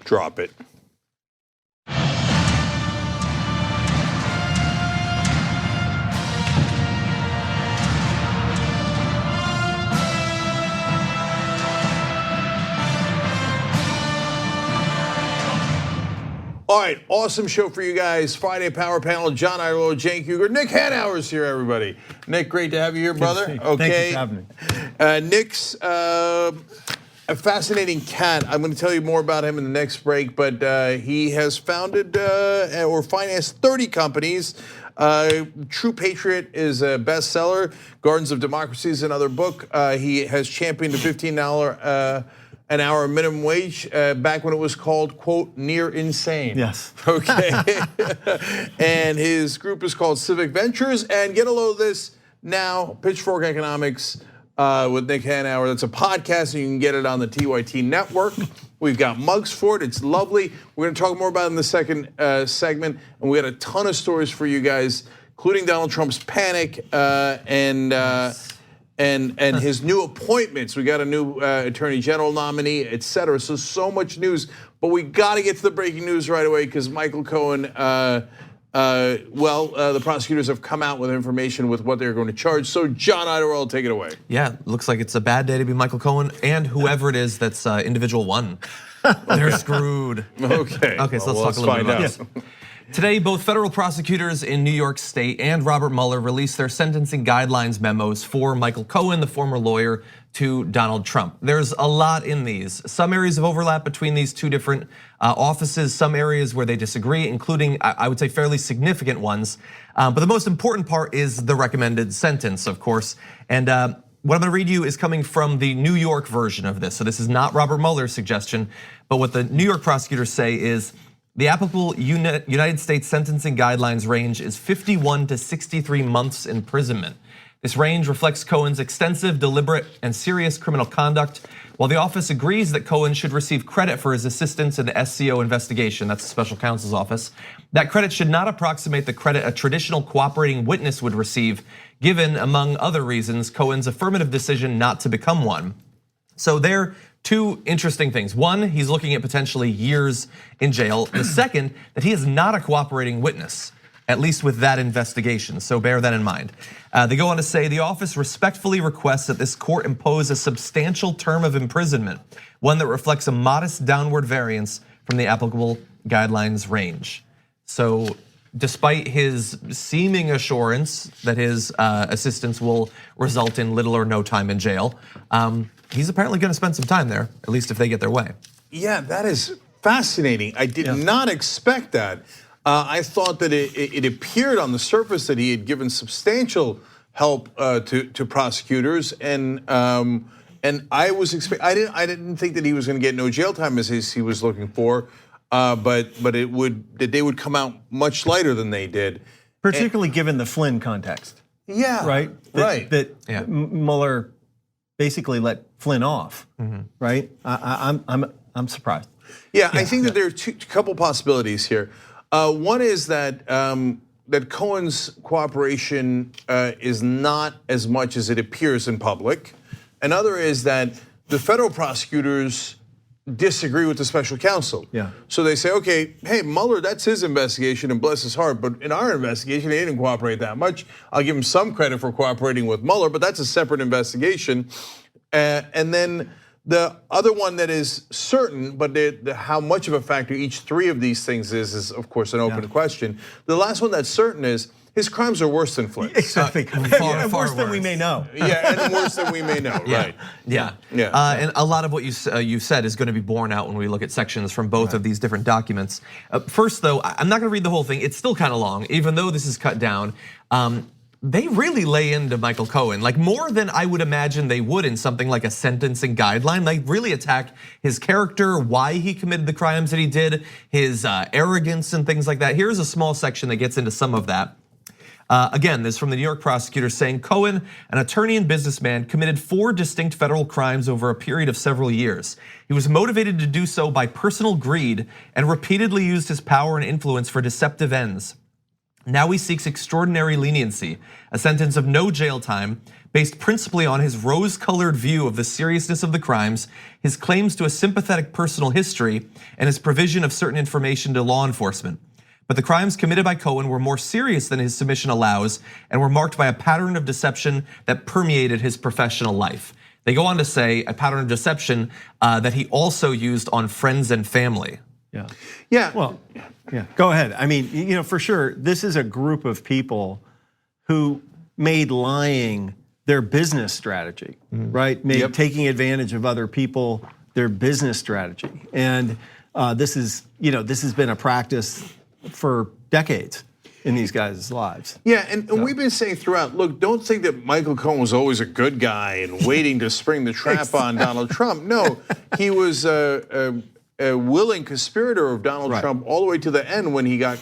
Drop it. All right, awesome show for you guys. Friday Power Panel, John Idaho, Cenk Uygur. Nick Hanauer's here, everybody. Nick, great to have you here, brother. Okay. Thank you for having me. Nick's a fascinating cat. I'm going to tell you more about him in the next break, but he has founded or financed 30 companies. True Patriot is a bestseller. Gardens of Democracy is another book. He has championed the $15 an hour minimum wage back when it was called, quote, near insane. Yes. Okay. And his group is called Civic Ventures. And get a load of this now, Pitchfork Economics with Nick Hanauer. That's a podcast, and you can get it on the TYT network. We've got mugs for it. It's lovely. We're going to talk more about it in the second segment. And we got a ton of stories for you guys, including Donald Trump's panic and his new appointments. We got a new attorney general nominee, et cetera. So much news, but we got to get to the breaking news right away because Michael Cohen, the prosecutors have come out with information with what they're going to charge. So John Idaho, take it away. Yeah, looks like it's a bad day to be Michael Cohen and whoever it is that's individual one. They're screwed. Okay. Okay, so let's talk a little bit about this. Today, both federal prosecutors in New York State and Robert Mueller released their sentencing guidelines memos for Michael Cohen, the former lawyer to Donald Trump. There's a lot in these. Some areas of overlap between these two different offices, some areas where they disagree, including, I would say, fairly significant ones. But the most important part is the recommended sentence, of course. And what I'm gonna read you is coming from the New York version of this. So this is not Robert Mueller's suggestion, but what the New York prosecutors say is, the applicable United States sentencing guidelines range is 51 to 63 months imprisonment. This range reflects Cohen's extensive, deliberate, and serious criminal conduct. While the office agrees that Cohen should receive credit for his assistance in the SCO investigation, that's the special counsel's office, that credit should not approximate the credit a traditional cooperating witness would receive, given, among other reasons, Cohen's affirmative decision not to become one. So there two interesting things. One, he's looking at potentially years in jail. The second, that he is not a cooperating witness, at least with that investigation, so bear that in mind. They go on to say, the office respectfully requests that this court impose a substantial term of imprisonment, one that reflects a modest downward variance from the applicable guidelines range. So despite his seeming assurance that his assistance will result in little or no time in jail, he's apparently gonna spend some time there, at least if they get their way. Yeah, that is fascinating. I did not expect that. I thought that it appeared on the surface that he had given substantial help to prosecutors, and I didn't think that he was going to get no jail time as he was looking for, but that they would come out much lighter than they did, particularly given the Flynn context. Yeah, right. That Mueller basically let Flynn off, right? I'm surprised. Yeah, I think that there are a couple possibilities here. One is that that Cohen's cooperation is not as much as it appears in public. Another is that the federal prosecutors disagree with the special counsel. Yeah. So they say, okay, hey, Mueller, that's his investigation, and bless his heart, but in our investigation, he didn't cooperate that much. I'll give him some credit for cooperating with Mueller, but that's a separate investigation. And then the other one that is certain, but how much of a factor each three of these things is of course an open question. The last one that's certain is his crimes are worse than Flynn's. Exactly, far worse than we may know. Yeah, and worse than we may know, right? Yeah. And a lot of what you said is going to be borne out when we look at sections from both of these different documents. First, though, I'm not going to read the whole thing. It's still kind of long, even though this is cut down. They really lay into Michael Cohen, like more than I would imagine they would in something like a sentencing guideline. They really attack his character, why he committed the crimes that he did, his arrogance and things like that. Here's a small section that gets into some of that. Again, this is from the New York prosecutor saying, Cohen, an attorney and businessman, committed 4 distinct federal crimes over a period of several years. He was motivated to do so by personal greed and repeatedly used his power and influence for deceptive ends. Now he seeks extraordinary leniency, a sentence of no jail time, based principally on his rose-colored view of the seriousness of the crimes, his claims to a sympathetic personal history, and his provision of certain information to law enforcement. But the crimes committed by Cohen were more serious than his submission allows and were marked by a pattern of deception that permeated his professional life. They go on to say a pattern of deception that he also used on friends and family. Yeah. Well, yeah. Go ahead. I mean, for sure, this is a group of people who made lying their business strategy, right? Made taking advantage of other people their business strategy, and this has been a practice for decades in these guys' lives. Yeah, and we've been saying throughout, look, don't think that Michael Cohen was always a good guy and waiting to spring the trap on Donald Trump. No, he was a willing conspirator of Donald Trump all the way to the end when he got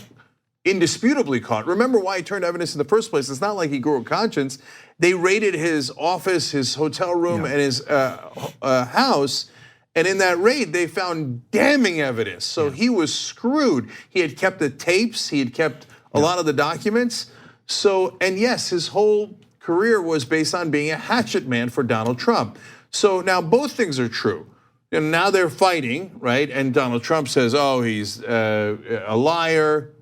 indisputably caught. Remember why he turned evidence in the first place. It's not like he grew a conscience. They raided his office, his hotel room, and his house. And in that raid, they found damning evidence. So he was screwed. He had kept the tapes. He had kept a lot of the documents. So, and yes, his whole career was based on being a hatchet man for Donald Trump. So now both things are true. And now they're fighting, right? And Donald Trump says, oh, he's a liar.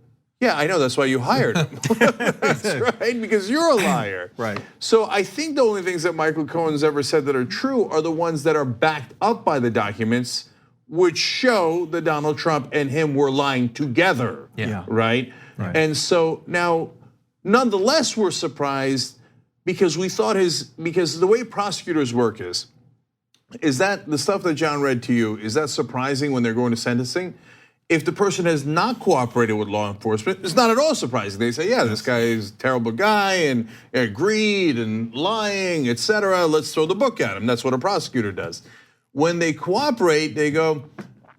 Yeah, I know, that's why you hired him. That's right, because you're a liar. Right. So I think the only things that Michael Cohen's ever said that are true are the ones that are backed up by the documents, which show that Donald Trump and him were lying together, right? And so now, nonetheless, we're surprised because we thought because the way prosecutors work is that the stuff that John read to you, is that surprising when they're going to sentencing? If the person has not cooperated with law enforcement, it's not at all surprising. They say, yeah, this guy is a terrible guy and greed and lying, etc. Let's throw the book at him. That's what a prosecutor does. When they cooperate, they go,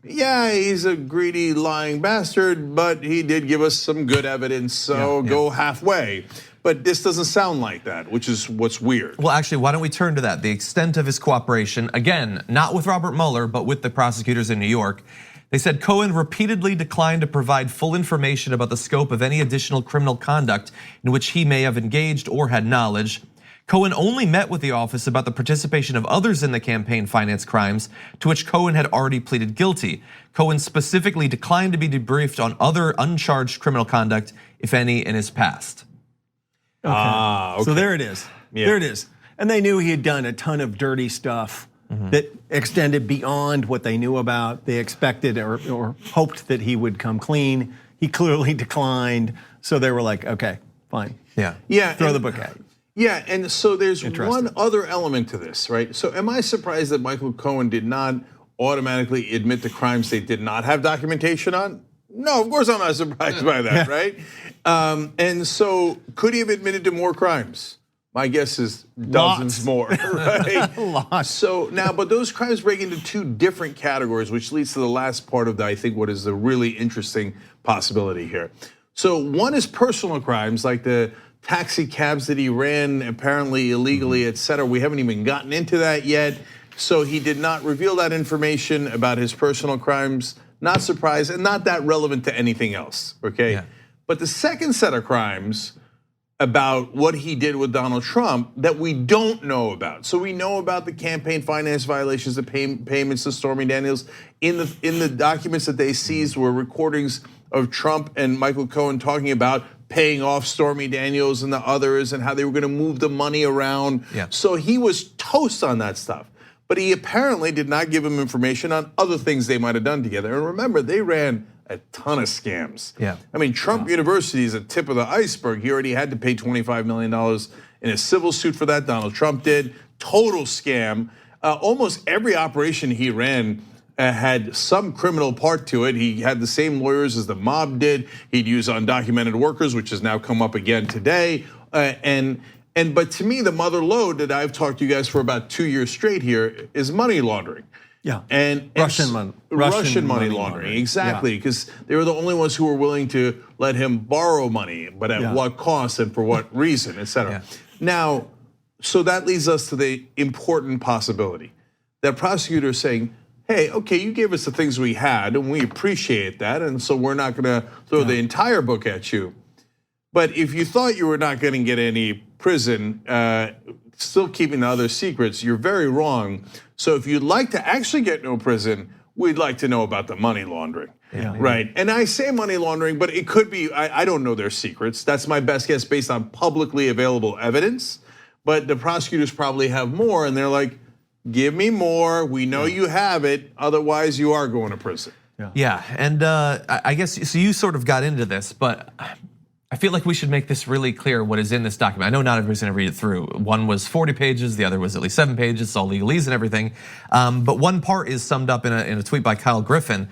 yeah, he's a greedy, lying bastard, but he did give us some good evidence, so go halfway. But this doesn't sound like that, which is what's weird. Well, actually, why don't we turn to that? The extent of his cooperation, again, not with Robert Mueller, but with the prosecutors in New York. They said Cohen repeatedly declined to provide full information about the scope of any additional criminal conduct in which he may have engaged or had knowledge. Cohen only met with the office about the participation of others in the campaign finance crimes to which Cohen had already pleaded guilty. Cohen specifically declined to be debriefed on other uncharged criminal conduct, if any, in his past. Okay. So there it is. There it is. And they knew he had done a ton of dirty stuff that extended beyond what they knew about. They expected or hoped that he would come clean. He clearly declined. So they were like, okay, fine. Throw the book at you. Yeah, and so there's one other element to this, right? So am I surprised that Michael Cohen did not automatically admit to crimes they did not have documentation on? No, of course I'm not surprised by that, right? And so could he have admitted to more crimes? My guess is dozens more, right? Lots. So now, but those crimes break into two different categories, which leads to the last part of I think what is the really interesting possibility here. So one is personal crimes, like the taxi cabs that he ran apparently illegally, et cetera. We haven't even gotten into that yet. So he did not reveal that information about his personal crimes. Not surprised, and not that relevant to anything else, okay? But the second set of crimes about what he did with Donald Trump that we don't know about. So we know about the campaign finance violations, the payments to Stormy Daniels. In the documents that they seized were recordings of Trump and Michael Cohen talking about paying off Stormy Daniels and the others and how they were gonna move the money around. So he was toast on that stuff. But he apparently did not give him information on other things they might have done together. And remember, they ran a ton of scams. I mean, Trump University is a tip of the iceberg. He already had to pay $25 million in a civil suit for that. Donald Trump did. Total scam. Almost every operation he ran had some criminal part to it. He had the same lawyers as the mob did. He'd use undocumented workers, which has now come up again today. But to me, the mother lode that I've talked to you guys for about 2 years straight here is money laundering. And Russian money laundering, exactly, because they were the only ones who were willing to let him borrow money, but at what cost and for what reason, et cetera. Now, so that leads us to the important possibility that prosecutors saying, hey, okay, you gave us the things we had and we appreciate that, and so we're not gonna throw the entire book at you. But if you thought you were not gonna get any prison, still keeping the other secrets, you're very wrong. So if you'd like to actually get no prison, we'd like to know about the money laundering. Yeah. Right, and I say money laundering, but it could be, I don't know their secrets. That's my best guess based on publicly available evidence. But the prosecutors probably have more, and they're like, give me more, we know you have it, otherwise you are going to prison. Yeah, and I guess, so you sort of got into this, but I feel like we should make this really clear what is in this document. I know not everybody's gonna read it through. One was 40 pages, the other was at least 7 pages, it's all legalese and everything. But one part is summed up in a tweet by Kyle Griffin.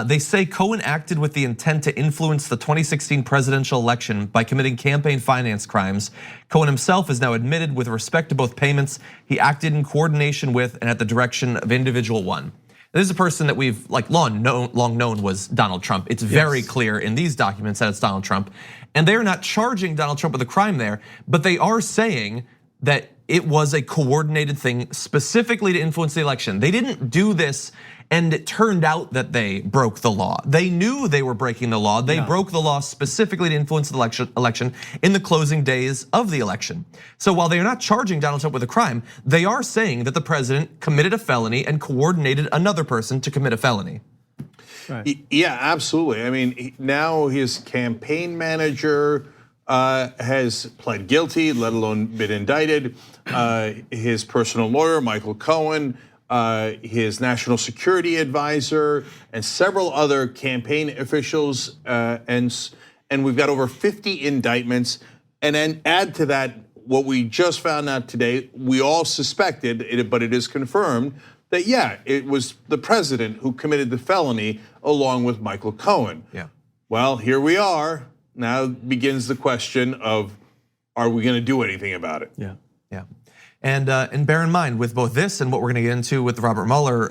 They say Cohen acted with the intent to influence the 2016 presidential election by committing campaign finance crimes. Cohen himself has now admitted with respect to both payments, he acted in coordination with and at the direction of individual one. This is a person that we've long known was Donald Trump. It's very clear in these documents that it's Donald Trump. And they're not charging Donald Trump with a crime there, but they are saying that it was a coordinated thing specifically to influence the election. They didn't do this and it turned out that they broke the law. They knew they were breaking the law. They broke the law specifically to influence the election in the closing days of the election. So while they are not charging Donald Trump with a crime, they are saying that the president committed a felony and coordinated another person to commit a felony. Right. Yeah, absolutely. I mean, now his campaign manager has pled guilty, let alone been indicted. His personal lawyer, Michael Cohen, his national security advisor, and several other campaign officials, and we've got over 50 indictments. And then add to that what we just found out today. We all suspected, but it is confirmed that it was the president who committed the felony along with Michael Cohen. Yeah. Well, here we are. Now begins the question of, are we going to do anything about it? Yeah. Yeah. And bear in mind with both this and what we're going to get into with the Robert Mueller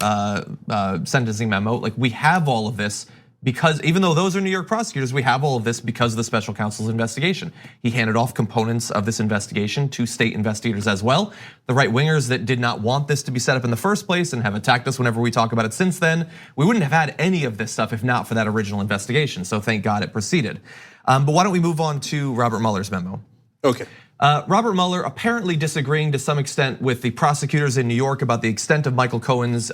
sentencing memo, like we have all of this because even though those are New York prosecutors, we have all of this because of the special counsel's investigation. He handed off components of this investigation to state investigators as well. The right wingers that did not want this to be set up in the first place and have attacked us whenever we talk about it since then, we wouldn't have had any of this stuff if not for that original investigation. So thank God it proceeded. But why don't we move on to Robert Mueller's memo? Okay. Robert Mueller apparently disagreeing to some extent with the prosecutors in New York about the extent of Michael Cohen's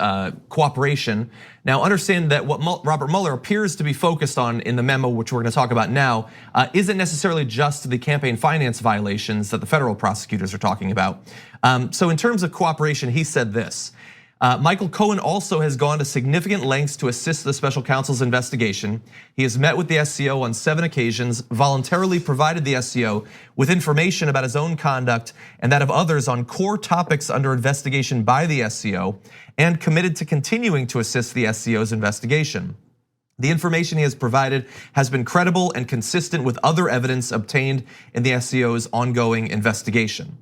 cooperation. Now understand that what Robert Mueller appears to be focused on in the memo, which we're gonna talk about now, isn't necessarily just the campaign finance violations that the federal prosecutors are talking about. So in terms of cooperation, he said this. Michael Cohen also has gone to significant lengths to assist the special counsel's investigation. He has met with the SCO on 7 occasions, voluntarily provided the SCO with information about his own conduct and that of others on core topics under investigation by the SCO, and committed to continuing to assist the SCO's investigation. The information he has provided has been credible and consistent with other evidence obtained in the SCO's ongoing investigation.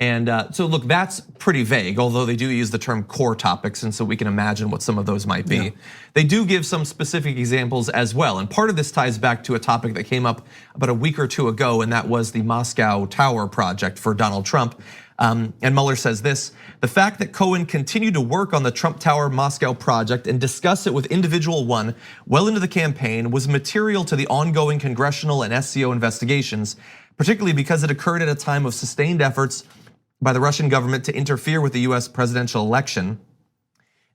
And so look, that's pretty vague, although they do use the term core topics, and so we can imagine what some of those might be. Yeah. They do give some specific examples as well, and part of this ties back to a topic that came up about a week or two ago, and that was the Moscow Tower project for Donald Trump. And Mueller says this: the fact that Cohen continued to work on the Trump Tower Moscow project and discuss it with individual one well into the campaign was material to the ongoing congressional and SCO investigations, particularly because it occurred at a time of sustained efforts by the Russian government to interfere with the US presidential election.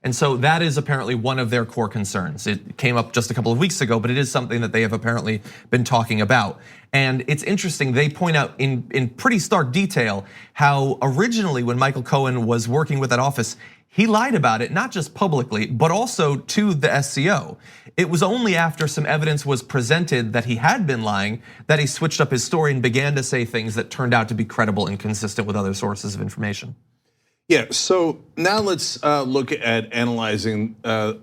And so that is apparently one of their core concerns. It came up just a couple of weeks ago, but it is something that they have apparently been talking about. And it's interesting, they point out in pretty stark detail how originally when Michael Cohen was working with that office, he lied about it, not just publicly, but also to the SCO. It was only after some evidence was presented that he had been lying that he switched up his story and began to say things that turned out to be credible and consistent with other sources of information. Yeah, so now let's look at analyzing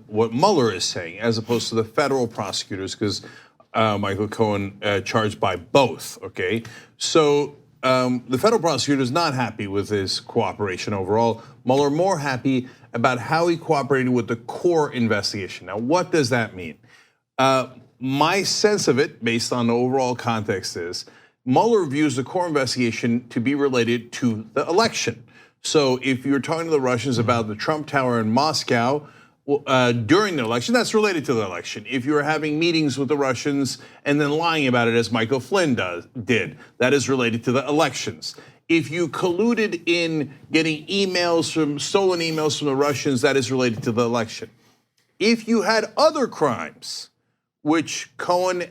what Mueller is saying as opposed to the federal prosecutors, because Michael Cohen charged by both, okay? So the federal prosecutor is not happy with his cooperation overall. Mueller more happy about how he cooperated with the core investigation. Now, what does that mean? My sense of it, based on the overall context, is Mueller views the core investigation to be related to the election. So if you're talking to the Russians about the Trump Tower in Moscow during the election, that's related to the election. If you're having meetings with the Russians and then lying about it, as Michael Flynn did, that is related to the elections. If you colluded in getting stolen emails from the Russians, that is related to the election. If you had other crimes, which Cohen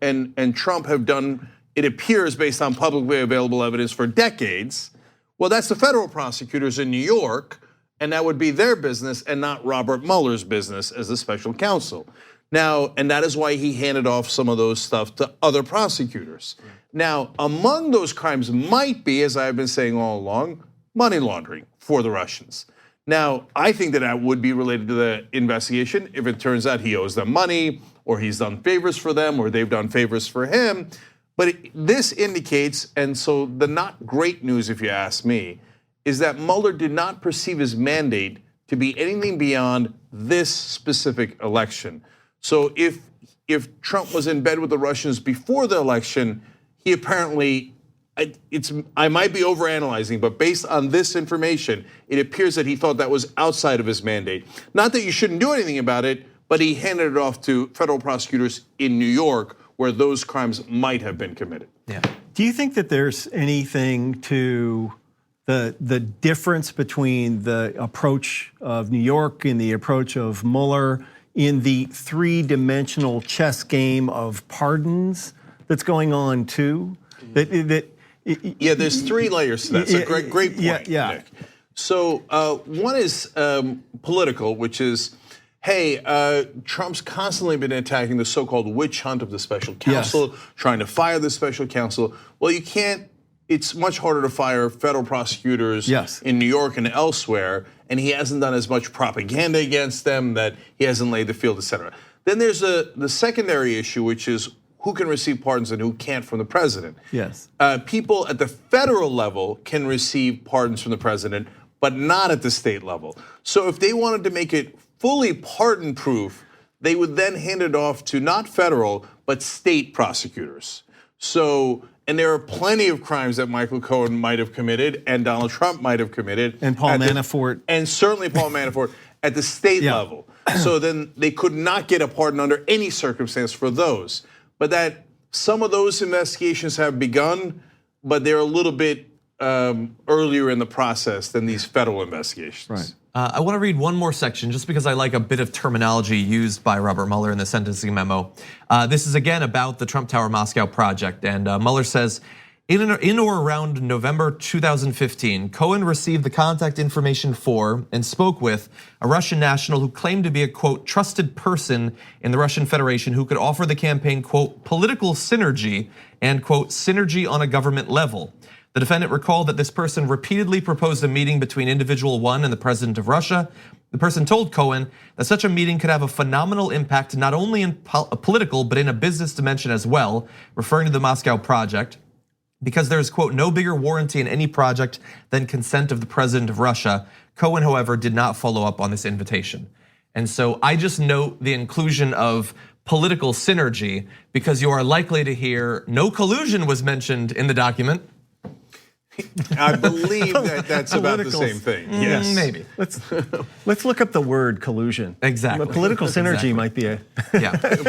and Trump have done, it appears based on publicly available evidence for decades, well, that's the federal prosecutors in New York, and that would be their business and not Robert Mueller's business as the special counsel. Now, and that is why he handed off some of those stuff to other prosecutors. Now, among those crimes might be, as I've been saying all along, money laundering for the Russians. Now, I think that would be related to the investigation if it turns out he owes them money, or he's done favors for them, or they've done favors for him. But this indicates, and so the not great news, if you ask me, is that Mueller did not perceive his mandate to be anything beyond this specific election. So if Trump was in bed with the Russians before the election, he apparently, I might be overanalyzing, but based on this information, it appears that he thought that was outside of his mandate. Not that you shouldn't do anything about it, but he handed it off to federal prosecutors in New York where those crimes might have been committed. Yeah. Do you think that there's anything to the difference between the approach of New York and the approach of Mueller in the three-dimensional chess game of pardons that's going on too? Yeah, there's three layers to that. It's a great point, Nick. So one is political, which is, hey, Trump's constantly been attacking the so-called witch hunt of the special counsel, trying to fire the special counsel. Well, you can't. It's much harder to fire federal prosecutors in New York and elsewhere, and he hasn't done as much propaganda against them, that he hasn't laid the field, et cetera. Then there's the secondary issue, which is who can receive pardons and who can't from the president. Yes. People at the federal level can receive pardons from the president, but not at the state level. So if they wanted to make it fully pardon-proof, they would then hand it off to not federal, but state prosecutors. So, and there are plenty of crimes that Michael Cohen might have committed and Donald Trump might have committed. And Paul Manafort. And certainly Paul Manafort at the state level. So then they could not get a pardon under any circumstance for those. But that some of those investigations have begun, but they're a little bit earlier in the process than these federal investigations. Right. I want to read one more section just because I like a bit of terminology used by Robert Mueller in the sentencing memo. This is again about the Trump Tower Moscow project, and Mueller says, in or around November 2015, Cohen received the contact information for and spoke with a Russian national who claimed to be a, quote, trusted person in the Russian Federation who could offer the campaign, quote, political synergy and, quote, synergy on a government level. The defendant recalled that this person repeatedly proposed a meeting between individual one and the president of Russia. The person told Cohen that such a meeting could have a phenomenal impact not only in a political but in a business dimension as well, referring to the Moscow project. Because there's, quote, no bigger warranty in any project than consent of the president of Russia. Cohen, however, did not follow up on this invitation. And so I just note the inclusion of political synergy because you are likely to hear no collusion was mentioned in the document. I believe that that's about the same thing. Yes, maybe. Let's look up the word collusion. Exactly. Political synergy might be a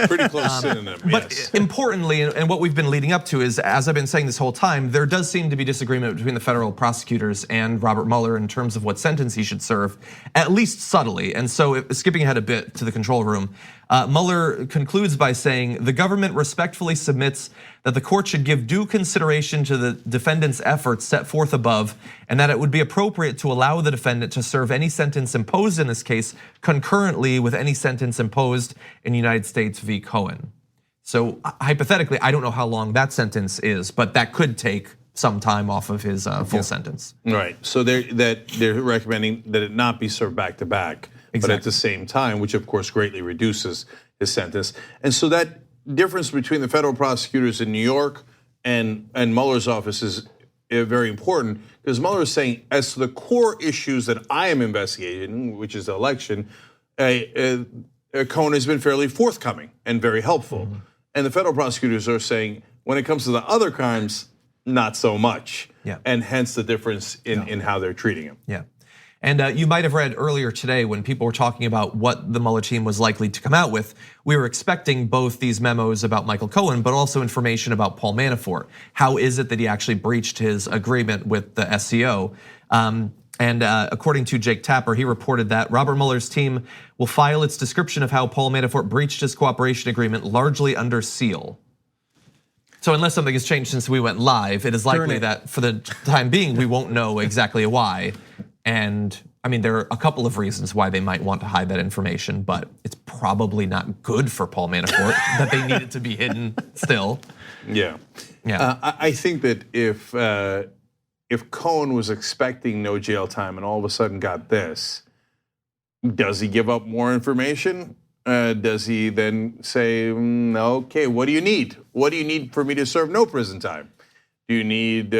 pretty close synonym. But importantly, and what we've been leading up to is, as I've been saying this whole time, there does seem to be disagreement between the federal prosecutors and Robert Mueller in terms of what sentence he should serve, at least subtly. And so, skipping ahead a bit to the control room, Mueller concludes by saying the government respectfully submits that the court should give due consideration to the defendant's efforts set forth above, and that it would be appropriate to allow the defendant to serve any sentence imposed in this case concurrently with any sentence imposed in United States v. Cohen. So hypothetically, I don't know how long that sentence is, but that could take some time off of his full sentence. Right, so they're recommending that it not be served back to back, but at the same time, which of course greatly reduces his sentence. And so that difference between the federal prosecutors in New York and Mueller's office is very important, because Mueller is saying, as to the core issues that I am investigating, which is the election, Cohen has been fairly forthcoming and very helpful. And the federal prosecutors are saying, when it comes to the other crimes, not so much. And hence the difference in how they're treating him. Yeah. And you might have read earlier today when people were talking about what the Mueller team was likely to come out with, we were expecting both these memos about Michael Cohen, but also information about Paul Manafort. How is it that he actually breached his agreement with the SCO? And according to Jake Tapper, he reported that Robert Mueller's team will file its description of how Paul Manafort breached his cooperation agreement largely under seal. So unless something has changed since we went live, it is likely that for the time being, we won't know exactly why. And I mean, there are a couple of reasons why they might want to hide that information, but it's probably not good for Paul Manafort that they need it to be hidden still. Yeah. Yeah. I think that if Cohen was expecting no jail time and all of a sudden got this, does he give up more information? Does he then say, okay, what do you need? What do you need for me to serve no prison time? Do you need,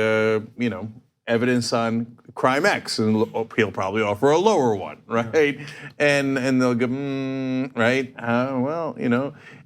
evidence on crime X? And he'll probably offer a lower one, right? And they'll go, right?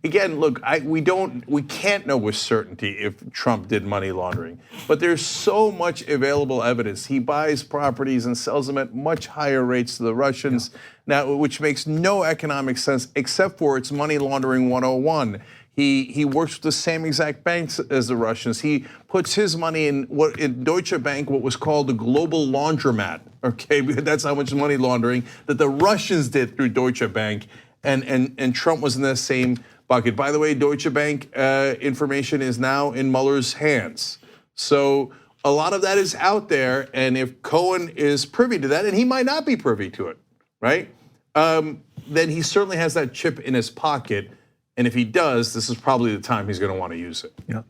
Again, look, we can't know with certainty if Trump did money laundering, but there's so much available evidence. He buys properties and sells them at much higher rates to the Russians now, which makes no economic sense except for it's money laundering 101. He works with the same exact banks as the Russians. He puts his money in Deutsche Bank, what was called the global laundromat. Okay, that's how much money laundering that the Russians did through Deutsche Bank, and Trump was in the same bucket. By the way, Deutsche Bank information is now in Mueller's hands. So a lot of that is out there, and if Cohen is privy to that, and he might not be privy to it, right? Then he certainly has that chip in his pocket. And if he does, this is probably the time he's going to want to use it. Yeah.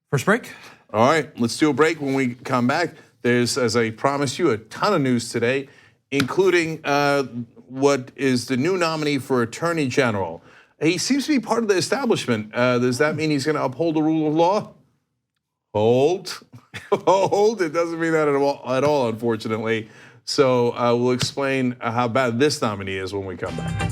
First break. All right, let's do a break. When we come back, there's, as I promised you, a ton of news today, including what is the new nominee for Attorney General. He seems to be part of the establishment. Does that mean he's going to uphold the rule of law? Hold. It doesn't mean that at all, unfortunately. So we'll explain how bad this nominee is when we come back.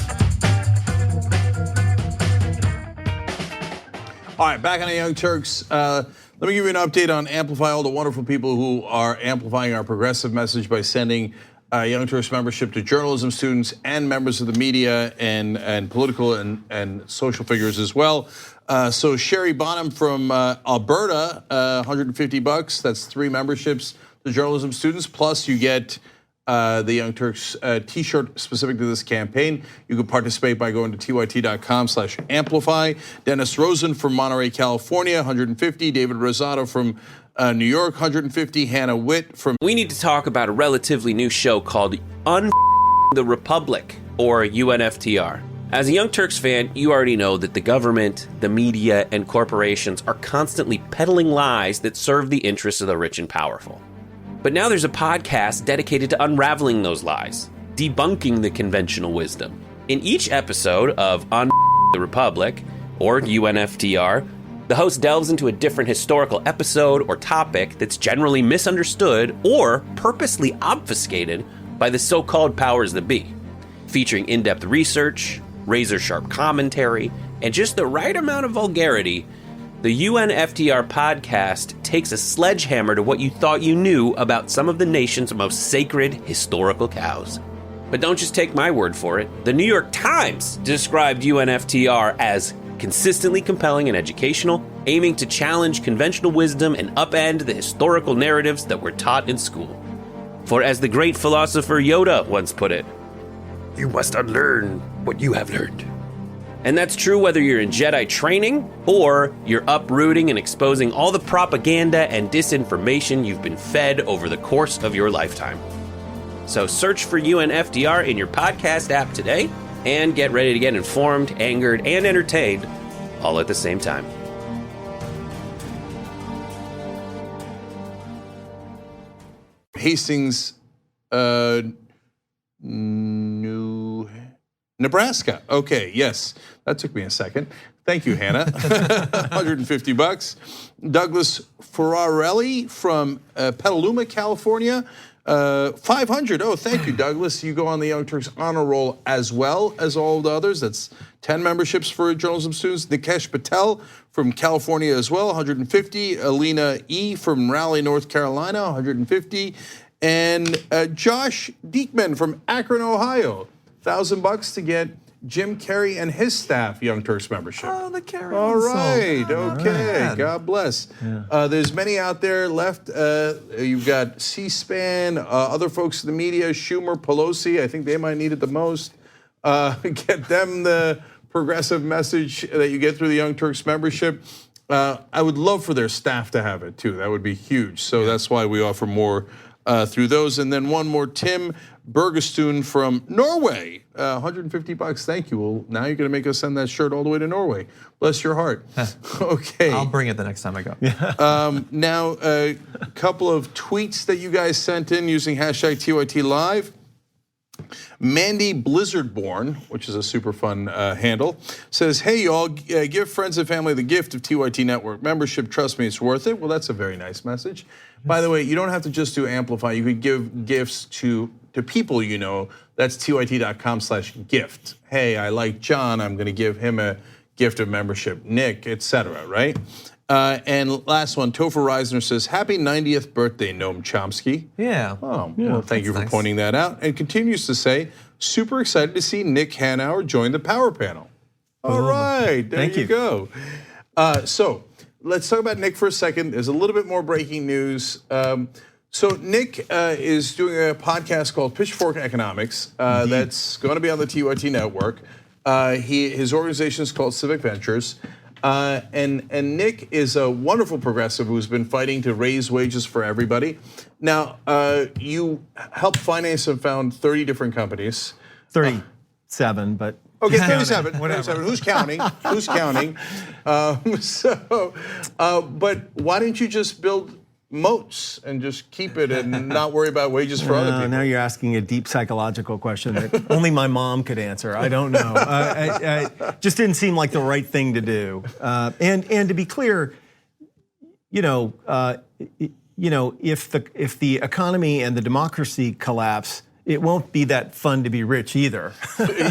All right, back on the Young Turks. Let me give you an update on Amplify, all the wonderful people who are amplifying our progressive message by sending Young Turks membership to journalism students and members of the media and political and social figures as well. So Sherry Bonham from Alberta, $150. That's 3 memberships to journalism students. Plus you get the Young Turks t-shirt specific to this campaign. You can participate by going to tyt.com/amplify. Dennis Rosen from Monterey, California, $150. David Rosado from New York, $150. Hannah Witt from... We need to talk about a relatively new show called the Republic, or UNFTR. As a Young Turks fan, you already know that the government, the media, and corporations are constantly peddling lies that serve the interests of the rich and powerful. But now there's a podcast dedicated to unraveling those lies, debunking the conventional wisdom. In each episode of the Republic, or UNFTR, the host delves into a different historical episode or topic that's generally misunderstood or purposely obfuscated by the so-called powers that be, featuring in-depth research, razor-sharp commentary, and just the right amount of vulgarity. The UNFTR podcast takes a sledgehammer to what you thought you knew about some of the nation's most sacred historical cows. But don't just take my word for it. The New York Times described UNFTR as consistently compelling and educational, aiming to challenge conventional wisdom and upend the historical narratives that were taught in school. For as the great philosopher Yoda once put it, you must unlearn what you have learned. And that's true whether you're in Jedi training or you're uprooting and exposing all the propaganda and disinformation you've been fed over the course of your lifetime. So search for UNFTR in your podcast app today and get ready to get informed, angered, and entertained all at the same time. Hastings, Nebraska. Okay, yes. That took me a second. Thank you, Hannah. $150. Douglas Ferrarelli from Petaluma, California. $500. Oh, thank you, Douglas. You go on the Young Turks honor roll as well as all the others. That's 10 memberships for journalism students. Nikesh Patel from California as well, $150. Alina E. from Raleigh, North Carolina, $150. And Josh Diekman from Akron, Ohio, $1,000 to get Jim Carrey and his staff Young Turks membership. Oh, the Carrey. All right, insult. okay, Right. God bless. There's many out there left. You've got C-SPAN, other folks in the media, Schumer, Pelosi. I think they might need it the most. Get them the progressive message that you get through the Young Turks membership. I would love for their staff to have it too. That would be huge. So that's why we offer more through those. And then one more, Tim Bergestuen from Norway, $150. Thank you. Well, now you're going to make us send that shirt all the way to Norway. Bless your heart. Okay. I'll bring it the next time I go. Now, a couple of tweets that you guys sent in using hashtag TYT Live. Mandy Blizzardborn, which is a super fun handle, says, hey y'all, give friends and family the gift of TYT Network membership. Trust me, it's worth it. Well, that's a very nice message. By the way, you don't have to just do Amplify. You could give gifts to people you know. That's tyt.com/gift. Hey, I like John. I'm going to give him a gift of membership. Nick, etc. Right? And last one, Topher Reisner says, happy 90th birthday, Noam Chomsky. Yeah. Oh, well, thank you for nice. pointing that out. And continues to say, super excited to see Nick Hanauer join the power panel. All right, there Thank you you. go. So let's talk about Nick for a second. There's a little bit more breaking news. So Nick is doing a podcast called Pitchfork Economics that's going to be on the TYT network. His organization is called Civic Ventures. And Nick is a wonderful progressive who's been fighting to raise wages for everybody. Now, you helped finance and found 30 different companies. 37, but Okay, 37. Whatever. 37. Who's counting? Who's counting? But why didn't you just build moats and just keep it and not worry about wages for other people? Now you're asking a deep psychological question that only my mom could answer. I don't know. I just didn't seem like the right thing to do. And to be clear, if the economy and the democracy collapse, it won't be that fun to be rich either.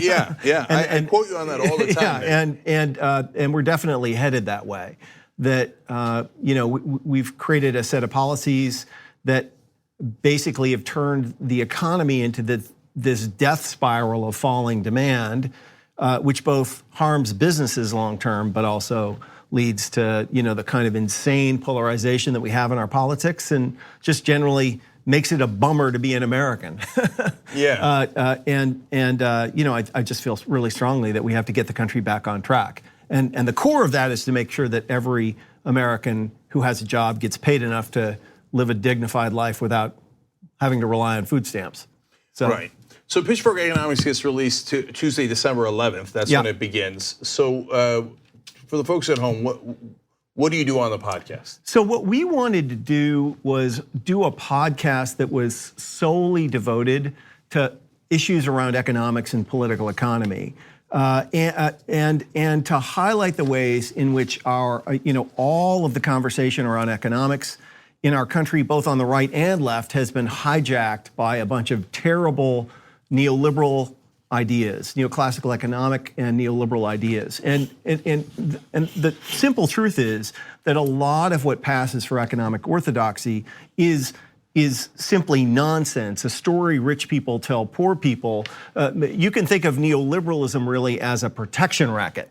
Yeah. I quote you on that all the time. Yeah, and we're definitely headed that way. That we've created a set of policies that basically have turned the economy into this death spiral of falling demand, which both harms businesses long term, but also leads to the kind of insane polarization that we have in our politics, and just generally makes it a bummer to be an American. Yeah. I just feel really strongly that we have to get the country back on track. And the core of that is to make sure that every American who has a job gets paid enough to live a dignified life without having to rely on food stamps. Right. So Pitchfork Economics gets released Tuesday, December 11th. That's when it begins. So for the folks at home, what do you do on the podcast? So what we wanted to do was do a podcast that was solely devoted to issues around economics and political economy. And to highlight the ways in which our, all of the conversation around economics in our country, both on the right and left, has been hijacked by a bunch of terrible neoliberal ideas, neoclassical economic and neoliberal ideas. And the simple truth is that a lot of what passes for economic orthodoxy is simply nonsense, a story rich people tell poor people. You can think of neoliberalism really as a protection racket.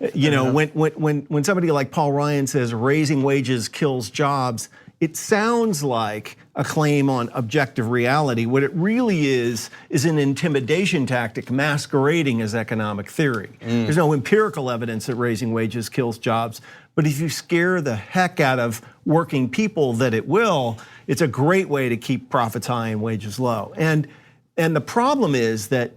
When somebody like Paul Ryan says raising wages kills jobs, it sounds like a claim on objective reality. What it really is an intimidation tactic masquerading as economic theory. There's no empirical evidence that raising wages kills jobs, but if you scare the heck out of working people that it will, it's a great way to keep profits high and wages low. And the problem is that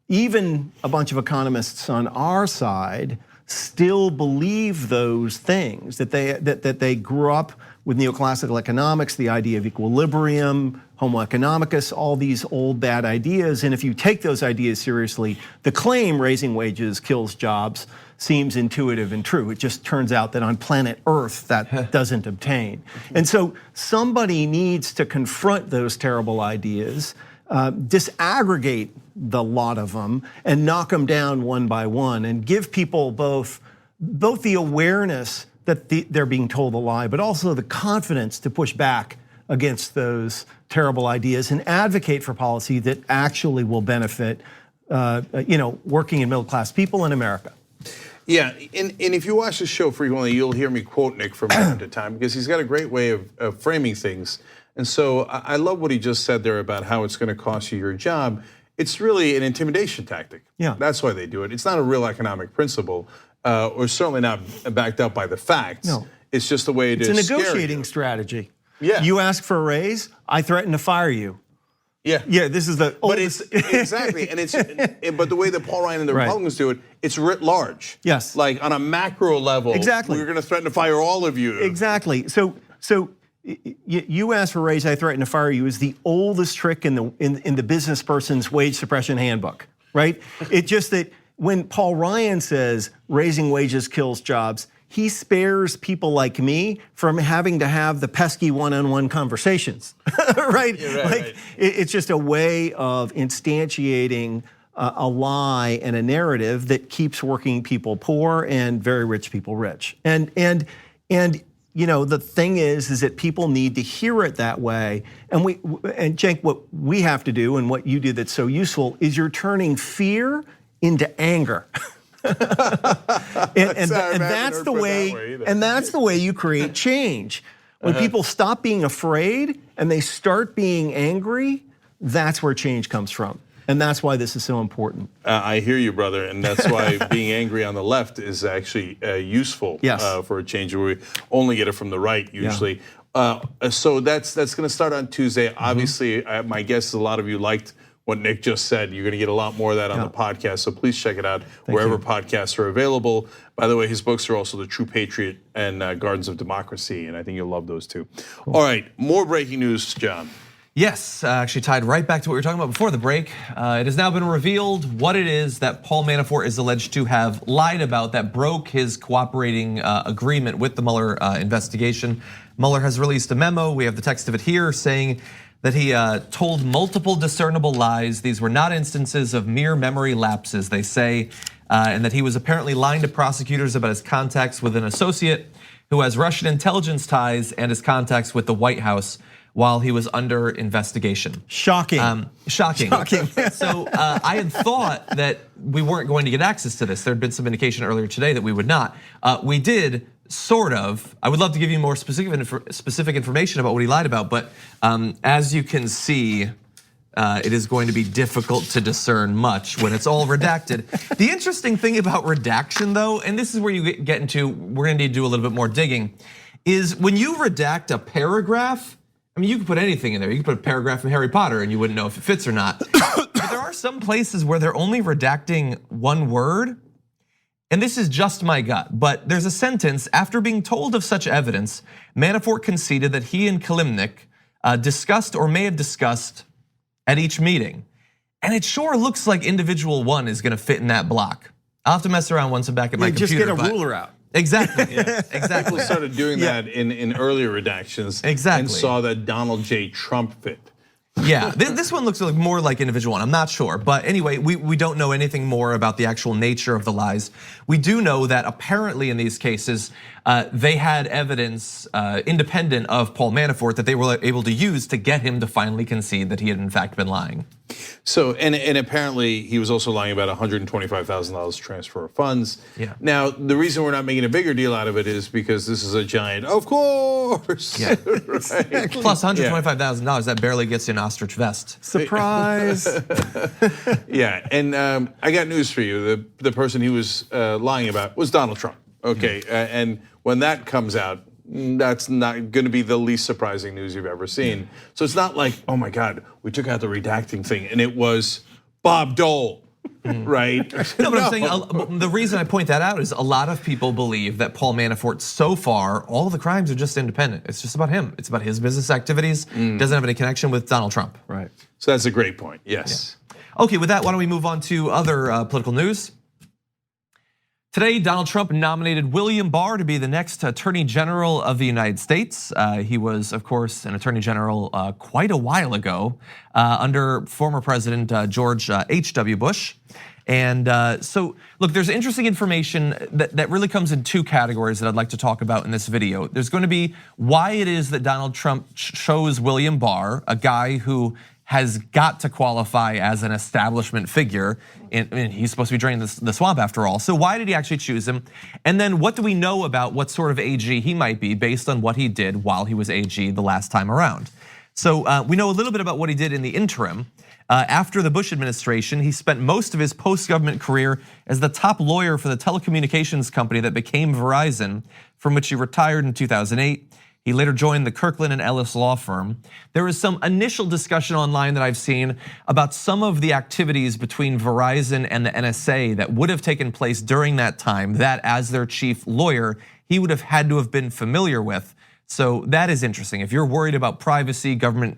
even a bunch of economists on our side still believe those things, that they grew up with neoclassical economics, the idea of equilibrium, homo economicus, all these old bad ideas. And if you take those ideas seriously, the claim raising wages kills jobs seems intuitive and true. It just turns out that on planet Earth, that doesn't obtain. And so somebody needs to confront those terrible ideas, disaggregate the lot of them, and knock them down one by one, and give people both the awareness that they're being told a lie, but also the confidence to push back against those terrible ideas and advocate for policy that actually will benefit, working and middle class people in America. Yeah, and if you watch the show frequently, you'll hear me quote Nick from time to time because he's got a great way of framing things. And so I love what he just said there about how it's going to cost you your job. It's really an intimidation tactic. Yeah. That's why they do it. It's not a real economic principle, or certainly not backed up by the facts. No. It's just a way to It's a scare negotiating you. strategy. Yeah. You ask for a raise, I threaten to fire you. Yeah. Yeah, this is the But oldest. it's exactly, but the way that Paul Ryan and the Right. Republicans do it, it's writ large. Yes. Like on a macro level. Exactly. We're going to threaten to fire all of you. Exactly. So you ask for a raise, I threaten to fire you is the oldest trick in the business person's wage suppression handbook, right? It's just that when Paul Ryan says raising wages kills jobs, he spares people like me from having to have the pesky one-on-one conversations, right? Yeah, right. It's just a way of instantiating a lie and a narrative that keeps working people poor and very rich people rich. And the thing is that people need to hear it that way. And Cenk, what we have to do and what you do that's so useful is you're turning fear into anger. and that's the way, and that's the way you create change. When people stop being afraid and they start being angry, that's where change comes from. And that's why this is so important. I hear you, brother, and that's why being angry on the left is actually useful for a change. We only get it from the right usually. Yeah. So that's going to start on Tuesday. Obviously, my guess is a lot of you liked what Nick just said. You're going to get a lot more of that on the podcast, so please check it out wherever podcasts are available. By the way, his books are also The True Patriot and Gardens of Democracy, and I think you'll love those too. Cool. All right, more breaking news, John. Yes, actually tied right back to what we were talking about before the break. It has now been revealed what it is that Paul Manafort is alleged to have lied about that broke his cooperating agreement with the Mueller investigation. Mueller has released a memo. We have the text of it here saying that he told multiple discernible lies. These were not instances of mere memory lapses, they say, and that he was apparently lying to prosecutors about his contacts with an associate who has Russian intelligence ties and his contacts with the White House while he was under investigation. Shocking. Shocking. So I had thought that we weren't going to get access to this. There had been some indication earlier today that we would not. We did, sort of. I would love to give you more specific information about what he lied about, but as you can see, it is going to be difficult to discern much when it's all redacted. The interesting thing about redaction though, and this is where you get into, we're gonna need to do a little bit more digging, is when you redact a paragraph, I mean, you could put anything in there. You could put a paragraph from Harry Potter and you wouldn't know if it fits or not. But there are some places where they're only redacting one word. And this is just my gut, but there's a sentence, after being told of such evidence, Manafort conceded that he and Kilimnik discussed or may have discussed at each meeting. And it sure looks like individual one is gonna fit in that block. I'll have to mess around once I'm back at my computer. Just get a ruler out. Exactly, yeah, exactly. People started doing that in earlier redactions. Exactly. And saw that Donald J. Trump fit. Yeah, this one looks like more like individual one, I'm not sure. But anyway, we don't know anything more about the actual nature of the lies. We do know that apparently in these cases, they had evidence independent of Paul Manafort that they were able to use to get him to finally concede that he had in fact been lying. So, and apparently he was also lying about $125,000 transfer of funds. Yeah. Now, the reason we're not making a bigger deal out of it is because this is a giant, of course. Yeah. Right? Plus $125,000, that barely gets you an ostrich vest. Surprise. Yeah, and I got news for you. The person he was lying about was Donald Trump. Okay, and when that comes out, that's not going to be the least surprising news you've ever seen. So it's not like, oh my God, we took out the redacting thing and it was Bob Dole, right? No, but I'm saying the reason I point that out is a lot of people believe that Paul Manafort, so far, all of the crimes are just independent. It's just about him. It's about his business activities. Doesn't have any connection with Donald Trump. Right. So that's a great point. Yes. Yeah. Okay, with that, why don't we move on to other political news? Today, Donald Trump nominated William Barr to be the next Attorney General of the United States. He was, of course, an Attorney General quite a while ago under former President George H.W. Bush. And so, look, there's interesting information that really comes in two categories that I'd like to talk about in this video. There's going to be why it is that Donald Trump chose William Barr, a guy who has got to qualify as an establishment figure. And he's supposed to be draining the swamp after all. So why did he actually choose him? And then what do we know about what sort of AG he might be based on what he did while he was AG the last time around? So we know a little bit about what he did in the interim. After the Bush administration, he spent most of his post-government career as the top lawyer for the telecommunications company that became Verizon, from which he retired in 2008. He later joined the Kirkland and Ellis law firm. There is some initial discussion online that I've seen about some of the activities between Verizon and the NSA that would have taken place during that time that as their chief lawyer, he would have had to have been familiar with. So that is interesting. If you're worried about privacy, government,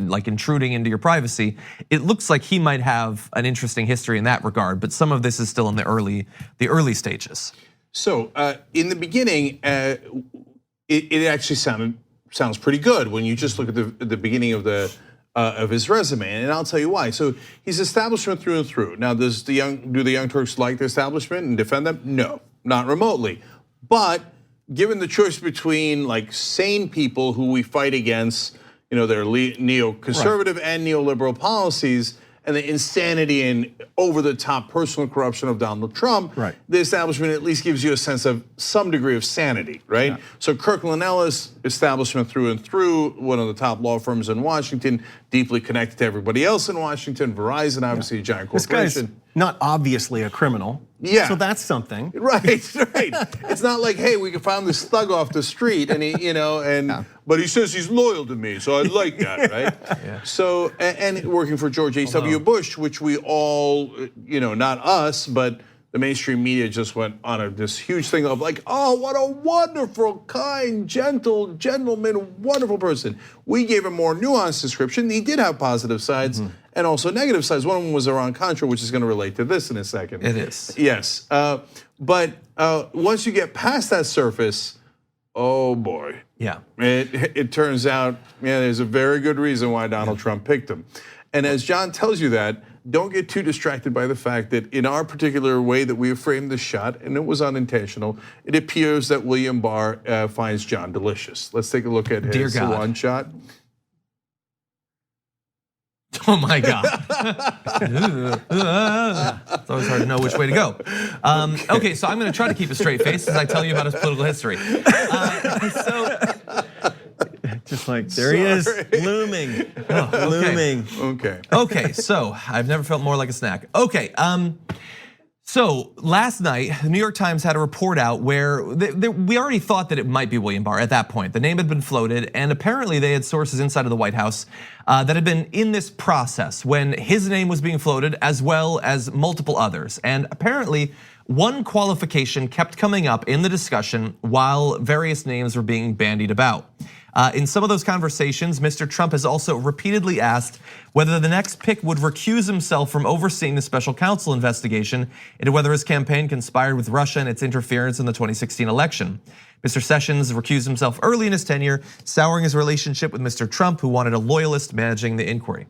like intruding into your privacy, it looks like he might have an interesting history in that regard, but some of this is still in the early stages. So in the beginning, it actually sounds pretty good when you just look at the beginning of his resume, and I'll tell you why. So he's establishment through and through. Now, do the Young Turks like the establishment and defend them? No, not remotely. But given the choice between like sane people who we fight against, their neoconservative and neoliberal policies, and the insanity and over-the-top personal corruption of Donald Trump, the establishment at least gives you a sense of some degree of sanity, right? Yeah. So Kirkland Ellis, establishment through and through, one of the top law firms in Washington, deeply connected to everybody else in Washington. Verizon, obviously a giant corporation. This guy's not obviously a criminal. Yeah. So that's something. Right. It's not like, hey, we found this thug off the street and he, but he says he's loyal to me, so I like that, right? Yeah. So, and working for George H.W. Bush, which we all, not us, but the mainstream media just went on this huge thing of like, oh, what a wonderful, kind, gentle, gentleman, wonderful person. We gave him more nuanced description. He did have positive sides and also negative sides. One of them was Iran-Contra, which is going to relate to this in a second. It is. Yes, but once you get past that surface, oh boy. Yeah. It turns out, there's a very good reason why Donald Trump picked him. And as John tells you that, don't get too distracted by the fact that in our particular way that we have framed the shot, and it was unintentional, it appears that William Barr finds John delicious. Let's take a look at his one shot. Oh my God. It's always hard to know which way to go. Okay, so I'm gonna try to keep a straight face as I tell you about his political history. Just like, there he is, looming, looming. Okay, so I've never felt more like a snack. Okay, so last night, the New York Times had a report out where we already thought that it might be William Barr at that point. The name had been floated, and apparently they had sources inside of the White House that had been in this process when his name was being floated, as well as multiple others. And apparently, one qualification kept coming up in the discussion while various names were being bandied about. In some of those conversations, Mr. Trump has also repeatedly asked whether the next pick would recuse himself from overseeing the special counsel investigation into whether his campaign conspired with Russia and its interference in the 2016 election. Mr. Sessions recused himself early in his tenure, souring his relationship with Mr. Trump, who wanted a loyalist managing the inquiry.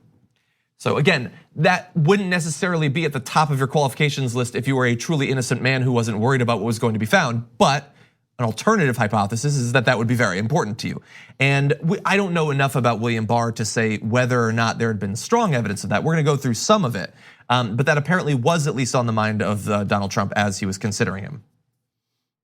So again, that wouldn't necessarily be at the top of your qualifications list if you were a truly innocent man who wasn't worried about what was going to be found, but an alternative hypothesis is that would be very important to you. And I don't know enough about William Barr to say whether or not there had been strong evidence of that. We're gonna go through some of it, but that apparently was at least on the mind of Donald Trump as he was considering him.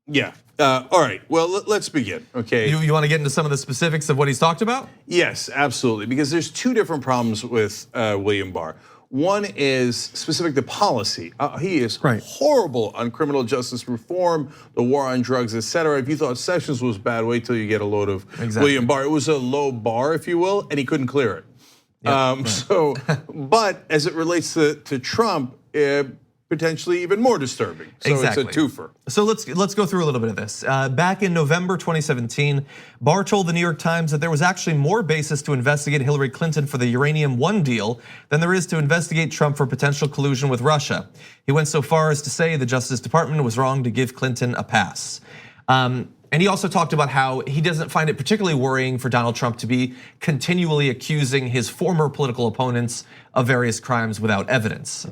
Yeah, all right, well, let's begin, okay? You wanna get into some of the specifics of what he's talked about? Yes, absolutely, because there's two different problems with William Barr. One is specific to policy. He is horrible on criminal justice reform, the war on drugs, etc. If you thought Sessions was bad, wait till you get a load of William Barr. It was a low bar, if you will, and he couldn't clear it. But as it relates to Trump, potentially even more disturbing. So Exactly. it's a twofer. So let's go through a little bit of this. Back in November 2017, Barr told the New York Times that there was actually more basis to investigate Hillary Clinton for the Uranium One deal than there is to investigate Trump for potential collusion with Russia. He went so far as to say the Justice Department was wrong to give Clinton a pass. And he also talked about how he doesn't find it particularly worrying for Donald Trump to be continually accusing his former political opponents of various crimes without evidence.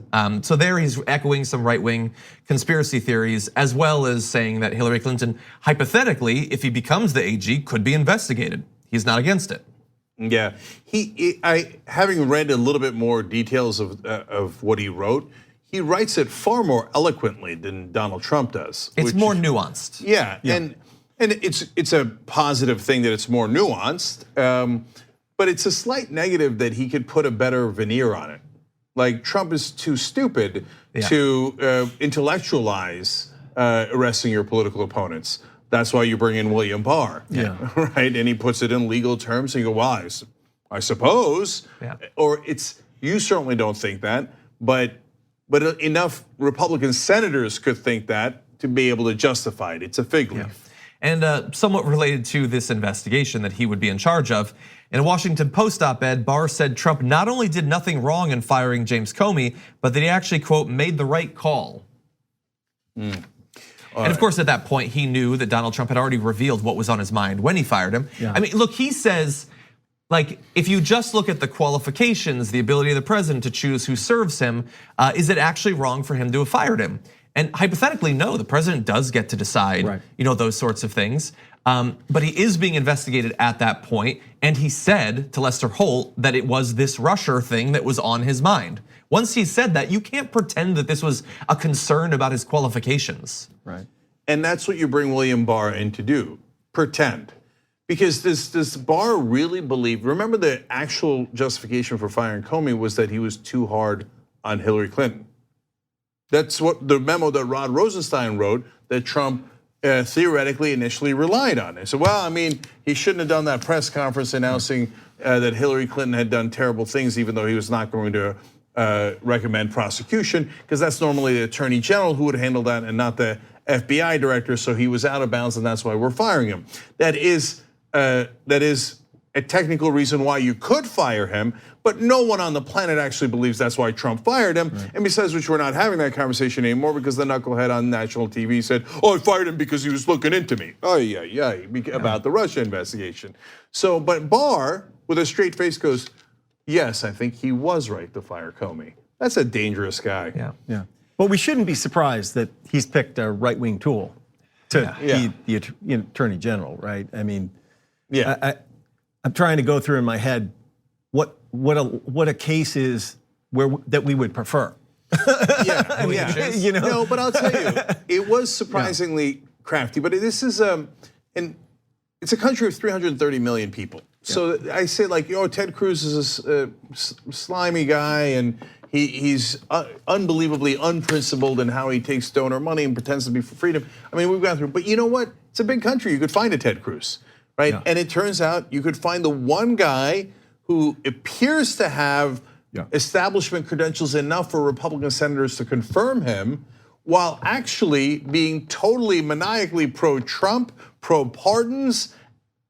So there he's echoing some right-wing conspiracy theories, as well as saying that Hillary Clinton, hypothetically, if he becomes the AG, could be investigated. He's not against it. Yeah, having read a little bit more details of what he wrote, he writes it far more eloquently than Donald Trump does. It's more nuanced. Yeah. And it's a positive thing that it's more nuanced, but it's a slight negative that he could put a better veneer on it. Like Trump is too stupid to intellectualize arresting your political opponents. That's why you bring in William Barr, right? And he puts it in legal terms, and you go, "Well, I suppose," or you certainly don't think that, but enough Republican senators could think that to be able to justify it. It's a fig leaf. And somewhat related to this investigation that he would be in charge of, in a Washington Post op-ed, Barr said Trump not only did nothing wrong in firing James Comey, but that he actually, quote, made the right call. And of course, at that point, he knew that Donald Trump had already revealed what was on his mind when he fired him. I mean, look, he says, like, if you just look at the qualifications, the ability of the president to choose who serves him, is it actually wrong for him to have fired him? And hypothetically, no, the president does get to decide, those sorts of things. But he is being investigated at that point, and he said to Lester Holt that it was this Russia thing that was on his mind. Once he said that, you can't pretend that this was a concern about his qualifications. Right. And that's what you bring William Barr in to do, pretend. Because does Barr really believe, remember the actual justification for firing Comey was that he was too hard on Hillary Clinton. That's what the memo that Rod Rosenstein wrote that Trump theoretically initially relied on. They said, well, I mean, he shouldn't have done that press conference announcing that Hillary Clinton had done terrible things, even though he was not going to recommend prosecution, because that's normally the attorney general who would handle that and not the FBI director. So he was out of bounds, and that's why we're firing him. That is a technical reason why you could fire him, but no one on the planet actually believes that's why Trump fired him. Right. And besides which, we're not having that conversation anymore because the knucklehead on national TV said, "Oh, I fired him because he was looking into me." Oh yeah, about the Russia investigation. So, but Barr, with a straight face, goes, "Yes, I think he was right to fire Comey." That's a dangerous guy. Yeah. But we shouldn't be surprised that he's picked a right-wing tool to be the attorney general, right? I mean, I'm trying to go through in my head what a case is that we would prefer. No, but I'll tell you, it was surprisingly crafty. But this is it's a country of 330 million people. So I say, like, Ted Cruz is a slimy guy, and he's unbelievably unprincipled in how he takes donor money and pretends to be for freedom. I mean, we've gone through, but you know what? It's a big country. You could find a Ted Cruz, right? Yeah. And it turns out you could find the one guy who appears to have establishment credentials enough for Republican senators to confirm him, while actually being totally maniacally pro-Trump, pro-pardons,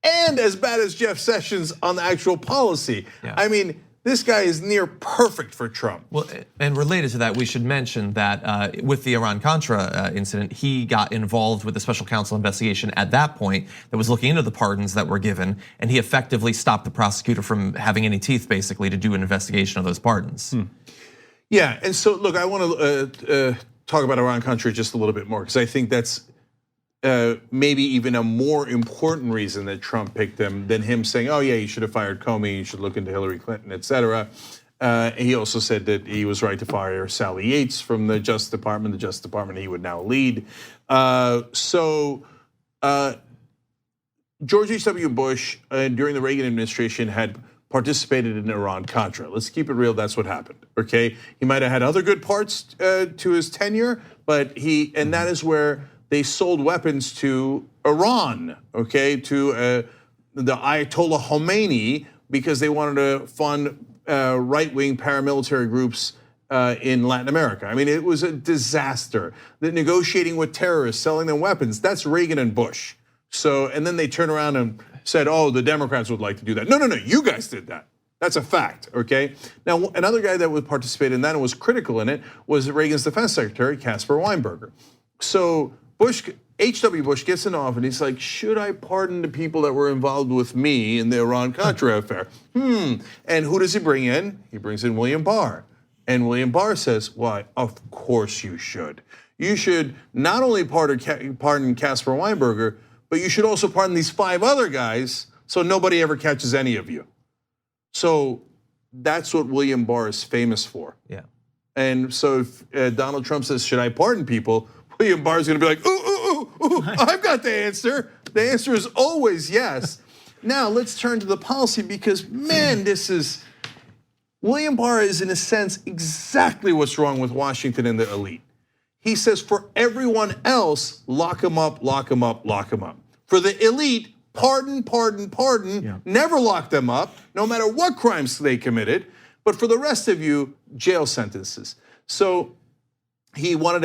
and as bad as Jeff Sessions on the actual policy. I mean, this guy is near perfect for Trump. Well, and related to that, we should mention that with the Iran-Contra incident, he got involved with the special counsel investigation at that point that was looking into the pardons that were given, and he effectively stopped the prosecutor from having any teeth, basically, to do an investigation of those pardons. Yeah, and so look, I want to talk about Iran-Contra just a little bit more, because I think that's maybe even a more important reason that Trump picked him than him saying, "Oh yeah, you should have fired Comey, you should look into Hillary Clinton, etc." He also said that he was right to fire Sally Yates from the Justice Department, he would now lead. George H.W. Bush during the Reagan administration had participated in Iran-Contra. Let's keep it real, that's what happened, okay? He might have had other good parts to his tenure, but and that is where they sold weapons to Iran, okay, to the Ayatollah Khomeini, because they wanted to fund right-wing paramilitary groups in Latin America. I mean, it was a disaster. The negotiating with terrorists, selling them weapons, that's Reagan and Bush. So, and then they turned around and said, oh, the Democrats would like to do that. No, you guys did that. That's a fact, okay? Now, another guy that would participate in that and was critical in it was Reagan's defense secretary, Caspar Weinberger. So H.W. Bush gets in office and he's like, should I pardon the people that were involved with me in the Iran-Contra affair? And who does he bring in? He brings in William Barr. And William Barr says, why, of course you should. You should not only pardon Caspar Weinberger, but you should also pardon these 5 other guys so nobody ever catches any of you. So that's what William Barr is famous for. Yeah. And so if Donald Trump says, should I pardon people? William Barr is gonna be like, ooh, I've got the answer. The answer is always yes. Now let's turn to the policy because man, William Barr is in a sense exactly what's wrong with Washington and the elite. He says for everyone else, lock them up, lock them up, lock them up. For the elite, pardon, never lock them up, no matter what crimes they committed. But for the rest of you, jail sentences. So he wanted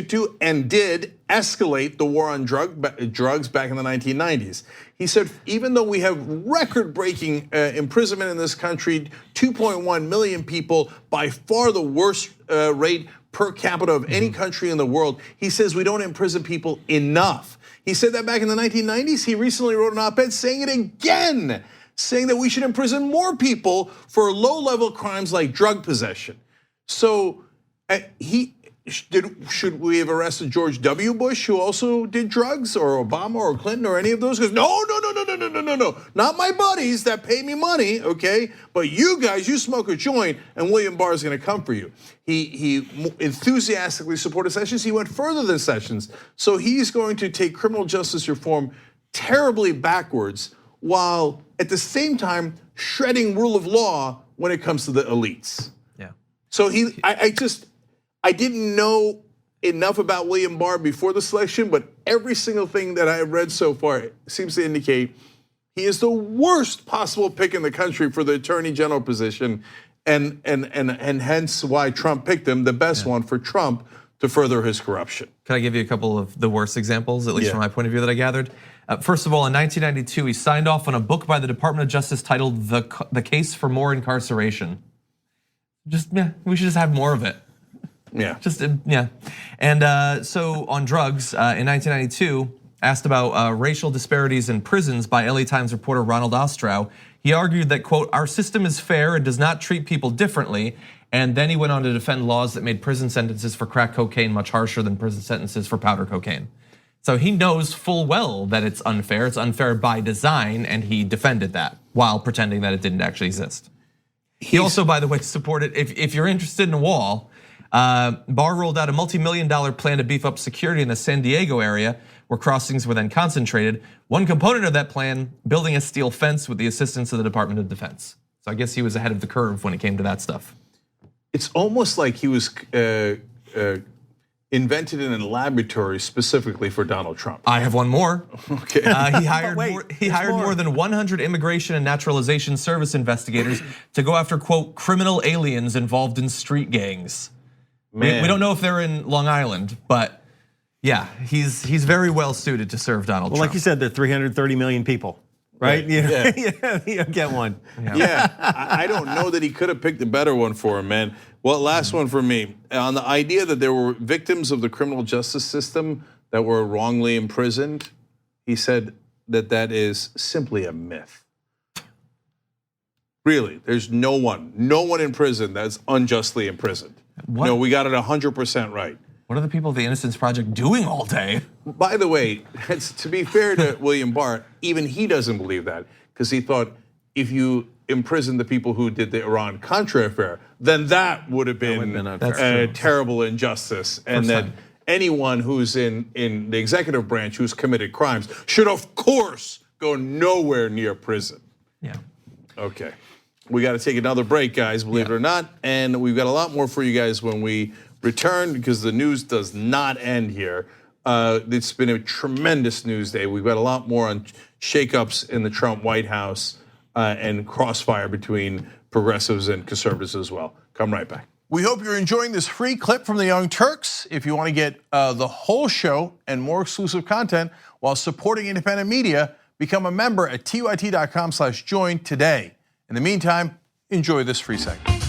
to and did escalate the war on drugs back in the 1990s. He said, even though we have record-breaking imprisonment in this country, 2.1 million people, by far the worst rate per capita of any country in the world, he says we don't imprison people enough. He said that back in the 1990s. He recently wrote an op-ed saying it again, saying that we should imprison more people for low-level crimes like drug possession. So should we have arrested George W. Bush, who also did drugs, or Obama, or Clinton, or any of those? Because no, not my buddies that pay me money, okay? But you guys, you smoke a joint, and William Barr is going to come for you. He enthusiastically supported Sessions. He went further than Sessions. So he's going to take criminal justice reform terribly backwards, while at the same time shredding rule of law when it comes to the elites. Yeah. So I didn't know enough about William Barr before the selection, but every single thing that I have read so far seems to indicate he is the worst possible pick in the country for the attorney general position, and hence why Trump picked him, the best one for Trump to further his corruption. Can I give you a couple of the worst examples, at least from my point of view, that I gathered? First of all, in 1992, he signed off on a book by the Department of Justice titled "The Case for More Incarceration." We should just have more of it. Yeah. And so on drugs, in 1992, asked about racial disparities in prisons by LA Times reporter Ronald Ostrow, he argued that, quote, our system is fair and does not treat people differently. And then he went on to defend laws that made prison sentences for crack cocaine much harsher than prison sentences for powder cocaine. So he knows full well that it's unfair. It's unfair by design, and he defended that while pretending that it didn't actually exist. He also, by the way, supported, if you're interested in a wall, Barr rolled out a multi-million-dollar plan to beef up security in the San Diego area where crossings were then concentrated. One component of that plan, building a steel fence with the assistance of the Department of Defense. So I guess he was ahead of the curve when it came to that stuff. It's almost like he was invented in a laboratory specifically for Donald Trump. I have one more. Okay. He hired more than 100 immigration and naturalization service investigators to go after, quote, criminal aliens involved in street gangs. Man. We don't know if they're in Long Island, but yeah, he's very well suited to serve Donald Trump. Like you said, there are 330 million people, right? Yeah, you get one. Yeah, I don't know that he could have picked a better one for him, man. Well, last one for me. On the idea that there were victims of the criminal justice system that were wrongly imprisoned, he said that is simply a myth. Really, there's no one in prison that's unjustly imprisoned. What? No, we got it 100% right. What are the people of the Innocence Project doing all day? By the way, to be fair to William Barr, even he doesn't believe that, because he thought if you imprison the people who did the Iran-Contra affair, then that would have been a terrible injustice, and that anyone who's in the executive branch who's committed crimes should, of course, go nowhere near prison. Yeah. Okay. We got to take another break, guys, believe it or not. And we've got a lot more for you guys when we return, because the news does not end here. It's been a tremendous news day. We've got a lot more on shakeups in the Trump White House and crossfire between progressives and conservatives as well. Come right back. We hope you're enjoying this free clip from the Young Turks. If you want to get the whole show and more exclusive content while supporting independent media, become a member at tyt.com/join today. In the meantime, enjoy this free segment.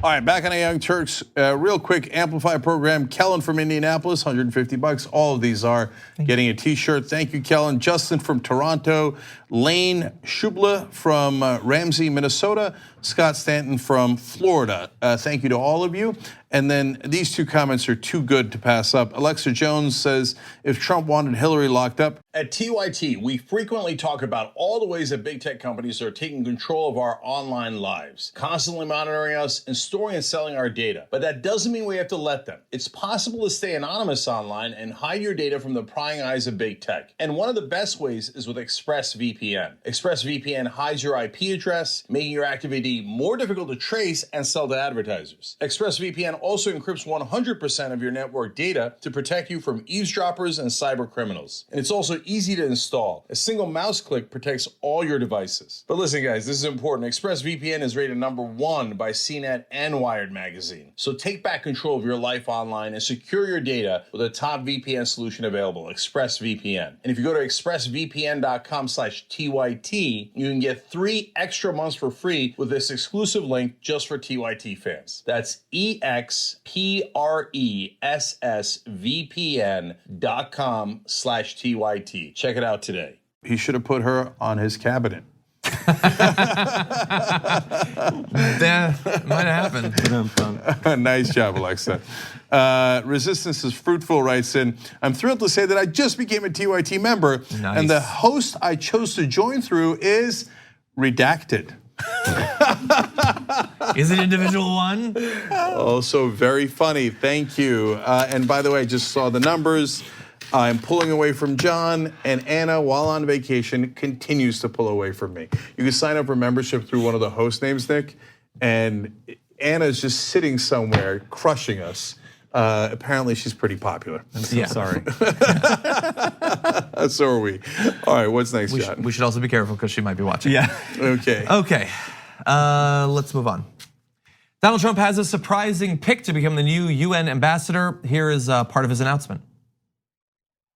All right, back on the Young Turks. Real quick, Amplify program. Kellen from Indianapolis, $150. All of these are getting a T-shirt. Thank you, Kellen. Justin from Toronto. Lane Shubla from Ramsey, Minnesota. Scott Stanton from Florida. Thank you to all of you. And then these two comments are too good to pass up. Alexa Jones says, if Trump wanted Hillary locked up. At TYT, we frequently talk about all the ways that big tech companies are taking control of our online lives, constantly monitoring us and storing and selling our data. But that doesn't mean we have to let them. It's possible to stay anonymous online and hide your data from the prying eyes of big tech. And one of the best ways is with ExpressVPN. ExpressVPN hides your IP address, making your activity more difficult to trace and sell to advertisers. ExpressVPN also encrypts 100% of your network data to protect you from eavesdroppers and cyber criminals. And it's also easy to install. A single mouse click protects all your devices. But listen, guys, this is important. ExpressVPN is rated #1 by CNET and Wired magazine. So take back control of your life online and secure your data with a top VPN solution available, ExpressVPN. And if you go to expressvpn.com/TYT, you can get 3 extra months for free with this exclusive link just for TYT fans. That's expressvpn.com/TYT. Check it out today. He should have put her on his cabinet. That might have happened. Nice job, Alexa. Resistance is Fruitful writes in, I'm thrilled to say that I just became a TYT member, Nice. and the host I chose to join through is redacted. Is it individual one? Also very funny, thank you. And by the way, I just saw the numbers. I'm pulling away from John, and Anna, while on vacation, continues to pull away from me. You can sign up for membership through one of the host names, Nick, and Anna's just sitting somewhere crushing us. Apparently she's pretty popular. I'm so sorry. So are we. All right, what's next, John? We should also be careful because she might be watching. Yeah. Okay. Okay, let's move on. Donald Trump has a surprising pick to become the new UN ambassador. Here is part of his announcement.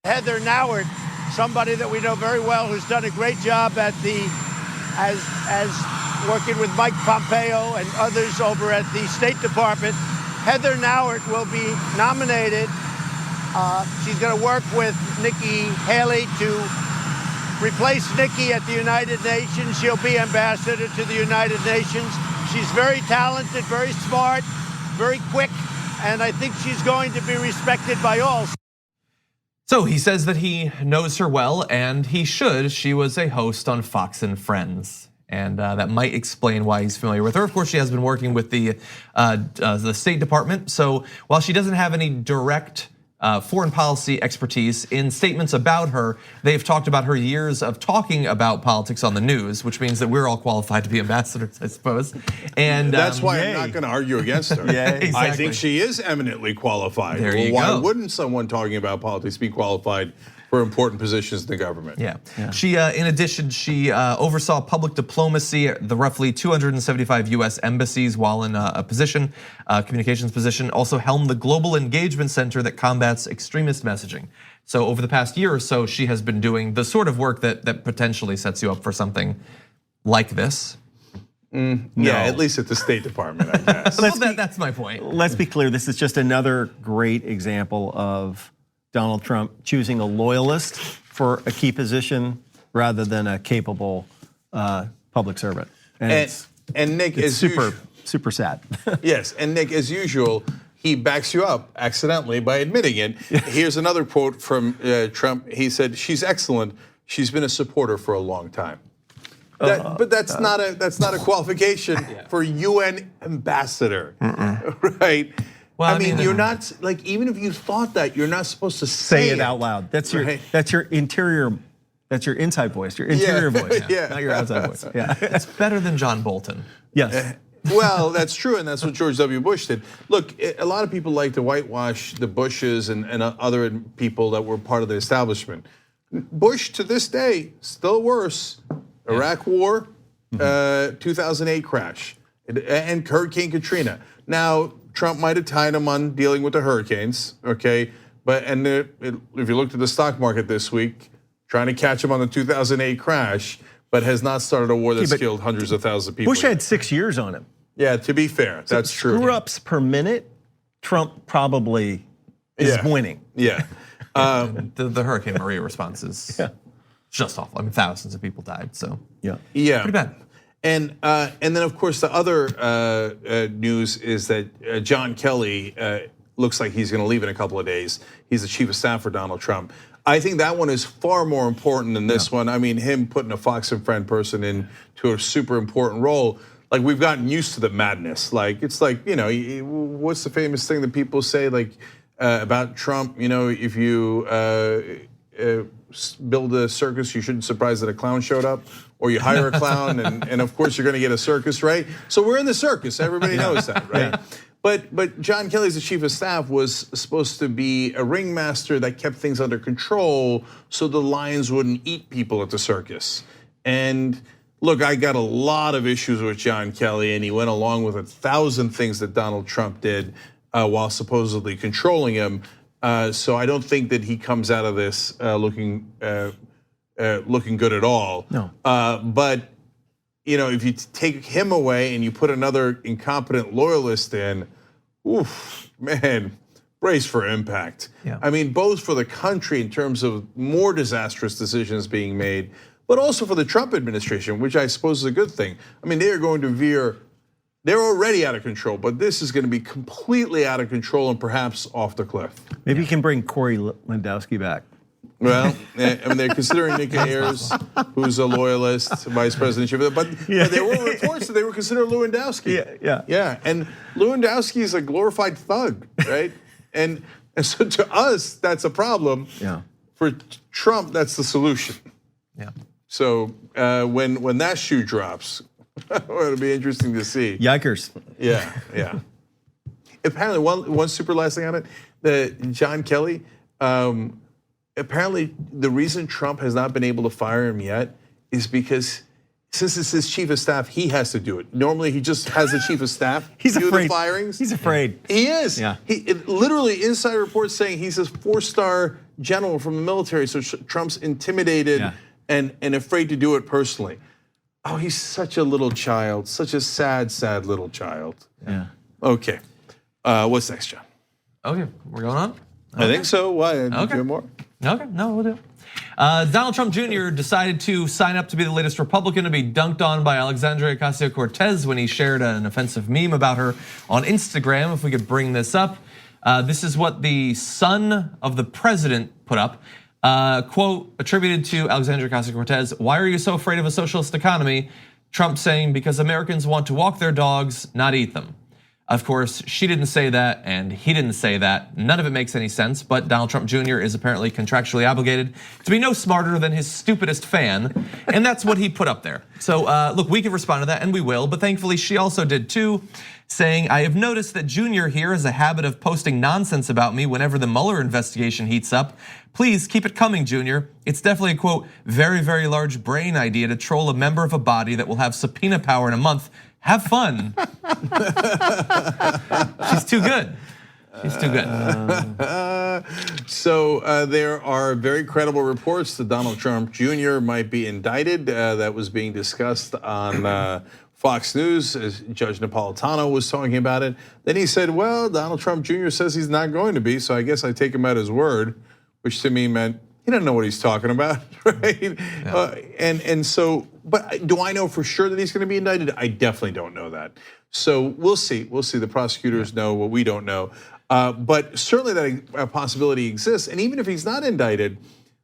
Heather Nauert, somebody that we know very well, who's done a great job at as working with Mike Pompeo and others over at the State Department. Heather Nauert will be nominated. She's going to work with Nikki Haley to replace Nikki at the United Nations. She'll be ambassador to the United Nations. She's very talented, very smart, very quick, and I think she's going to be respected by all. So he says that he knows her well, and he should. She was a host on Fox and Friends, and that might explain why he's familiar with her. Of course, she has been working with the State Department. So while she doesn't have any direct foreign policy expertise, in statements about her, they've talked about her years of talking about politics on the news, which means that we're all qualified to be ambassadors, I suppose. And that's why I'm not going to argue against her. Yeah, exactly. I think she is eminently qualified. There you why go. wouldn't someone talking about politics be qualified for important positions in the government? Yeah. She, in addition, she oversaw public diplomacy at the roughly 275 US embassies while in a position, communications position, also helmed the Global Engagement Center that combats extremist messaging. So over the past year or so, she has been doing the sort of work that potentially sets you up for something like this. Yeah, at least at the State Department, I guess. Well, that's my point. Let's be clear, this is just another great example of Donald Trump choosing a loyalist for a key position rather than a capable public servant. And Nick, it's as super sad. Yes, and Nick, as usual, he backs you up accidentally by admitting it. Here's another quote from Trump. He said, "She's excellent. She's been a supporter for a long time." But that's not a qualification for UN ambassador, right? Well, I mean, you're not like, even if you thought that, you're not supposed to Say it out loud. That's your interior. That's your inside voice. Your interior voice. Yeah. Not your outside voice. Yeah. It's better than John Bolton. Yes. Well, that's true, and that's what George W. Bush did. Look, a lot of people like to whitewash the Bushes and other people that were part of the establishment. Bush, to this day, still worse. Iraq War, 2008 crash and Hurricane Katrina. Now, Trump might have tied him on dealing with the hurricanes, okay? But if you looked at the stock market this week, trying to catch him on the 2008 crash, but has not started a war that's killed hundreds of thousands of people. Bush had 6 years on him. Yeah, to be fair, that's true. Screw-ups per minute, Trump probably is winning. Yeah. The Hurricane Maria response is just awful. I mean, thousands of people died, so yeah, pretty bad. And then of course the other news is that John Kelly looks like he's going to leave in a couple of days. He's the chief of staff for Donald Trump. I think that one is far more important than this one. I mean, him putting a Fox and Friend person into a super important role. Like, we've gotten used to the madness. Like, it's like, what's the famous thing that people say, like, about Trump? If you build a circus, you shouldn't be surprised that a clown showed up, or you hire a clown, and of course you're going to get a circus, right? So we're in the circus. Everybody knows that, right? Yeah. But John Kelly, as the chief of staff, was supposed to be a ringmaster that kept things under control, so the lions wouldn't eat people at the circus. And look, I got a lot of issues with John Kelly, and he went along with 1,000 things that Donald Trump did while supposedly controlling him. So I don't think that he comes out of this looking good at all. No. But if you take him away and you put another incompetent loyalist in, oof, man, brace for impact. Yeah. I mean, both for the country in terms of more disastrous decisions being made, but also for the Trump administration, which I suppose is a good thing. I mean, they are going to veer. They're already out of control, but this is going to be completely out of control and perhaps off the cliff. Maybe you can bring Corey Lewandowski back. Well, I mean, they're considering Nikki Ayers, who's a loyalist, vice president. But there were reports that they were considering Lewandowski. Yeah, and Lewandowski is a glorified thug, right? and so to us, that's a problem. Yeah. For Trump, that's the solution. Yeah. So when that shoe drops, it'll be interesting to see. Yikers. Yeah. Apparently, one super last thing on it, that John Kelly. Apparently, the reason Trump has not been able to fire him yet is because since it's his chief of staff, he has to do it. Normally, he just has the chief of staff do the firings. He's afraid. He is. Yeah. Literally, inside reports saying he's a 4-star general from the military, so Trump's intimidated and afraid to do it personally. Oh, he's such a little child, such a sad, sad little child. Yeah. Okay, what's next, John? Okay, we're going on? I think so. Why? Okay. Do more? Okay, no, we'll do it. Donald Trump Jr. decided to sign up to be the latest Republican to be dunked on by Alexandria Ocasio-Cortez when he shared an offensive meme about her on Instagram. If we could bring this up. This is what the son of the president put up. Quote attributed to Alexandria Ocasio-Cortez, "Why are you so afraid of a socialist economy?" Trump saying, "Because Americans want to walk their dogs, not eat them." Of course, she didn't say that and he didn't say that. None of it makes any sense, but Donald Trump Jr. is apparently contractually obligated to be no smarter than his stupidest fan, and that's what he put up there. So look, we can respond to that and we will, but thankfully she also did too, saying, "I have noticed that Jr. here has a habit of posting nonsense about me whenever the Mueller investigation heats up. Please keep it coming, Jr. It's definitely a quote, very, very large brain idea to troll a member of a body that will have subpoena power in a month. Have fun." She's too good. She's too good. So there are very credible reports that Donald Trump Jr. might be indicted. That was being discussed on Fox News as Judge Napolitano was talking about it. Then he said, well, Donald Trump Jr. says he's not going to be, so I guess I take him at his word, which to me meant he doesn't know what he's talking about, right? Yeah. And so, but do I know for sure that he's going to be indicted? I definitely don't know that. So we'll see. We'll see. The prosecutors know what we don't know. But certainly that possibility exists. And even if he's not indicted,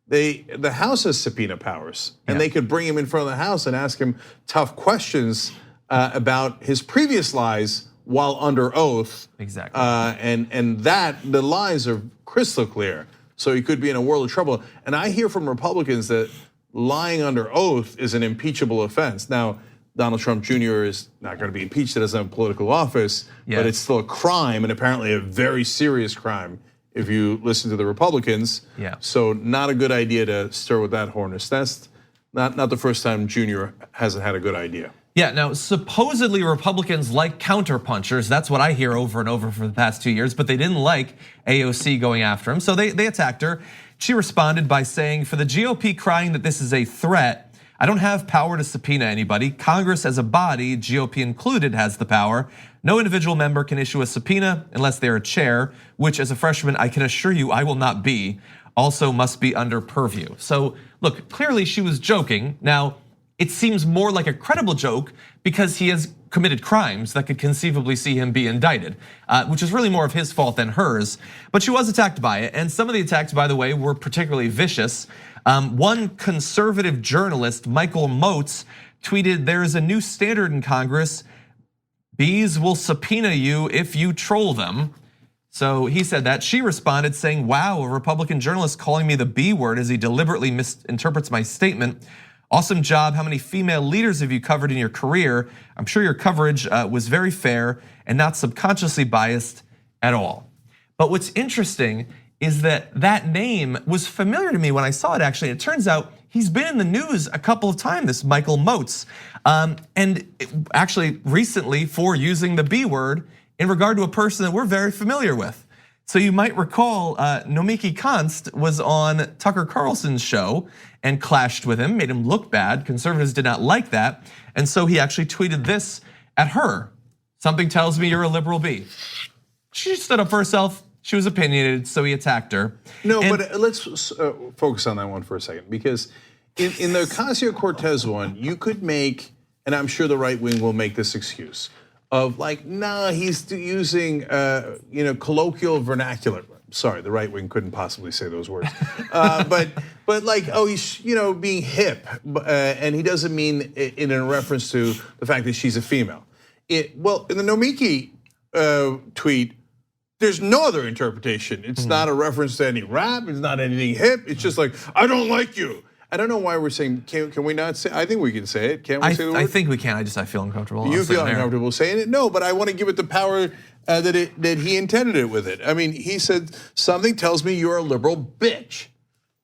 the House has subpoena powers, and they could bring him in front of the House and ask him tough questions about his previous lies while under oath. Exactly. And that the lies are crystal clear. So he could be in a world of trouble. And I hear from Republicans that lying under oath is an impeachable offense. Now, Donald Trump Jr. is not going to be impeached. He doesn't have political office, but it's still a crime, and apparently a very serious crime if you listen to the Republicans. Yeah. So not a good idea to stir with that hornet's nest. Not the first time Jr. hasn't had a good idea. Yeah, now supposedly Republicans like counterpunchers. That's what I hear over and over for the past 2 years, but they didn't like AOC going after him, so they attacked her. She responded by saying, for the GOP crying that this is a threat, I don't have power to subpoena anybody. Congress as a body, GOP included, has the power. No individual member can issue a subpoena unless they're a chair, which as a freshman, I can assure you I will not be. Also must be under purview. So look, clearly she was joking. Now, it seems more like a credible joke because he has committed crimes that could conceivably see him be indicted, which is really more of his fault than hers. But she was attacked by it, and some of the attacks, by the way, were particularly vicious. One conservative journalist, Michael Moats, tweeted, "There's a new standard in Congress. Bees will subpoena you if you troll them." So he said that. She responded saying, "Wow, a Republican journalist calling me the B word as he deliberately misinterprets my statement. Awesome job. How many female leaders have you covered in your career? I'm sure your coverage was very fair and not subconsciously biased at all." But what's interesting is that name was familiar to me when I saw it, actually. It turns out he's been in the news a couple of times, this Michael Moats. And actually recently for using the B word in regard to a person that we're very familiar with. So you might recall Nomiki Konst was on Tucker Carlson's show and clashed with him, made him look bad. Conservatives did not like that. And so he actually tweeted this at her. "Something tells me you're a liberal bee." She stood up for herself. She was opinionated, so he attacked her. No, but let's focus on that one for a second, because in the Ocasio-Cortez one, you could make, and I'm sure the right wing will make this excuse, of like, nah, he's using colloquial vernacular. Sorry, the right wing couldn't possibly say those words. But like, oh, he's being hip, and he doesn't mean in a reference to the fact that she's a female. Well, in the Nomiki tweet, there's no other interpretation. It's not a reference to any rap. It's not anything hip. It's just like, I don't like you. I don't know why we're saying, can we not say, I think we can say it. Can't we say the word? I think we can, I feel uncomfortable. You feel uncomfortable saying it? No, but I want to give it the power that he intended it with it. I mean, he said, something tells me you're a liberal bitch.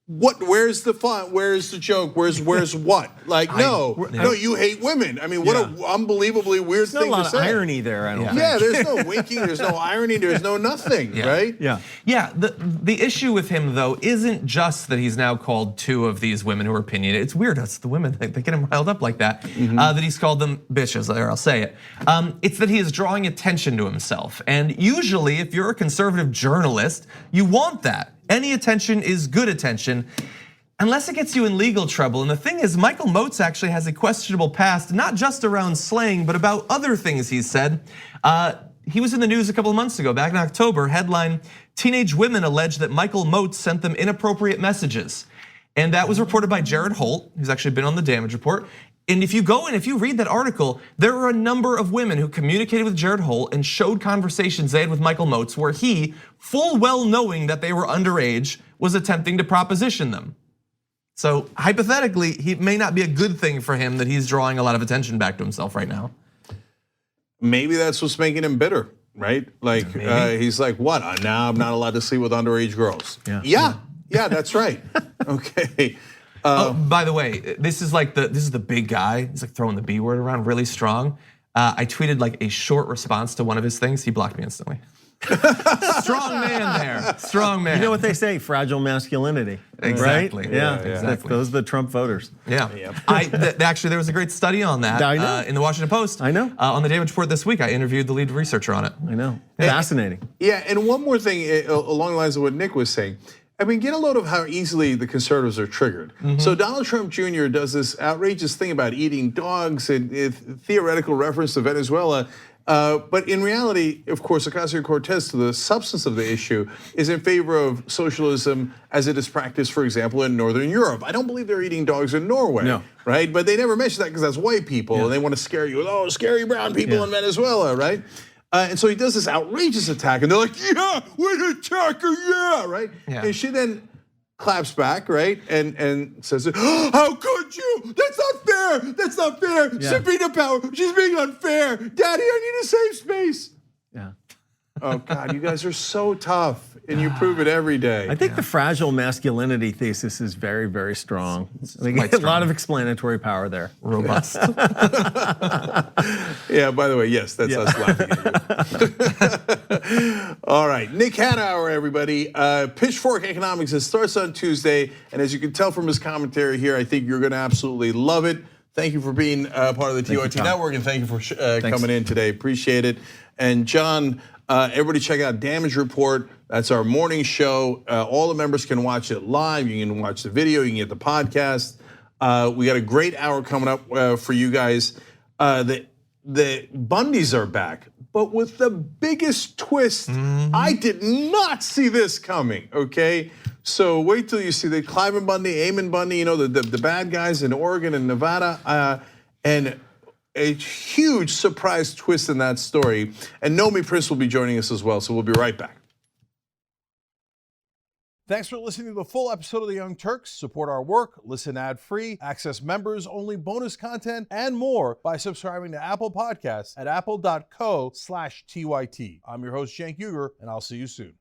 What? Where's the fun? Where's the joke? Where's what? Like, no, you hate women. I mean, what an unbelievably weird thing to say. There's not a lot of irony there, I don't think. Yeah, there's no winking, there's no irony, there's no nothing, right? Yeah. Yeah, the issue with him though isn't just that he's now called two of these women who are opinionated. It's weird, that's the women, they get him riled up like that. That he's called them bitches, there, I'll say it. It's that he is drawing attention to himself. And usually, if you're a conservative journalist, you want that. Any attention is good attention, unless it gets you in legal trouble. And the thing is, Michael Moats actually has a questionable past, not just around slang, but about other things he's said. He was in the news a couple of months ago, back in October, headline, "Teenage women allege that Michael Moats sent them inappropriate messages." And that was reported by Jared Holt, who's actually been on the Damage Report. And if you go and if you read that article, there are a number of women who communicated with Jared Holt and showed conversations they had with Michael Moats where he, full well knowing that they were underage, was attempting to proposition them. So hypothetically, it may not be a good thing for him that he's drawing a lot of attention back to himself right now. Maybe that's what's making him bitter, right? Like he's like, what? Now I'm not allowed to sleep with underage girls. Yeah, that's right. Okay. By the way, this is the big guy. He's like throwing the B word around really strong. I tweeted like a short response to one of his things. He blocked me instantly. Strong man there, strong man. You know what they say, fragile masculinity. Exactly. Right? Yeah, exactly. Those are the Trump voters. Yeah. Actually, there was a great study on that in the Washington Post. I know. On the Damage Report this week, I interviewed the lead researcher on it. I know. Fascinating. Yeah, and one more thing along the lines of what Nick was saying. I mean, get a load of how easily the conservatives are triggered. So Donald Trump Jr. does this outrageous thing about eating dogs and theoretical reference to Venezuela. But in reality, of course, Ocasio-Cortez, to the substance of the issue, is in favor of socialism as it is practiced, for example, in Northern Europe. I don't believe they're eating dogs in Norway, right? But they never mention that because that's white people, and they want to scare you with, oh, scary brown people in Venezuela, right? And so he does this outrageous attack, and they're like, yeah, we're the attacker, yeah, right? And she then claps back, right? And says, oh, how could you? That's not fair. That's not fair. Subpoena power. She's being unfair. Daddy, I need a safe space. Yeah. Oh God, you guys are so tough, and you prove it every day. I think the fragile masculinity thesis is very, very strong. I think quite a lot strong. of explanatory power there. Robust. Yeah, by the way, yes, that's us laughing at you. All right, Nick Hanauer, everybody. Pitchfork Economics, it starts on Tuesday, and as you can tell from his commentary here, I think you're going to absolutely love it. Thank you for being part of the TYT Network, and thank you for coming in today. Appreciate it. And John, everybody check out Damage Report. That's our morning show. All the members can watch it live. You can watch the video. You can get the podcast. We got a great hour coming up for you guys. The Bundys are back, but with the biggest twist. I did not see this coming, okay? So wait till you see the Cliven Bundy, Eamon Bundy, you know, the bad guys in Oregon and Nevada, and a huge surprise twist in that story. And Nomi Prince will be joining us as well, so we'll be right back. Thanks for listening to the full episode of The Young Turks. Support our work, listen ad-free, access members-only bonus content, and more by subscribing to Apple Podcasts at apple.co/TYT. I'm your host, Cenk Uygur, and I'll see you soon.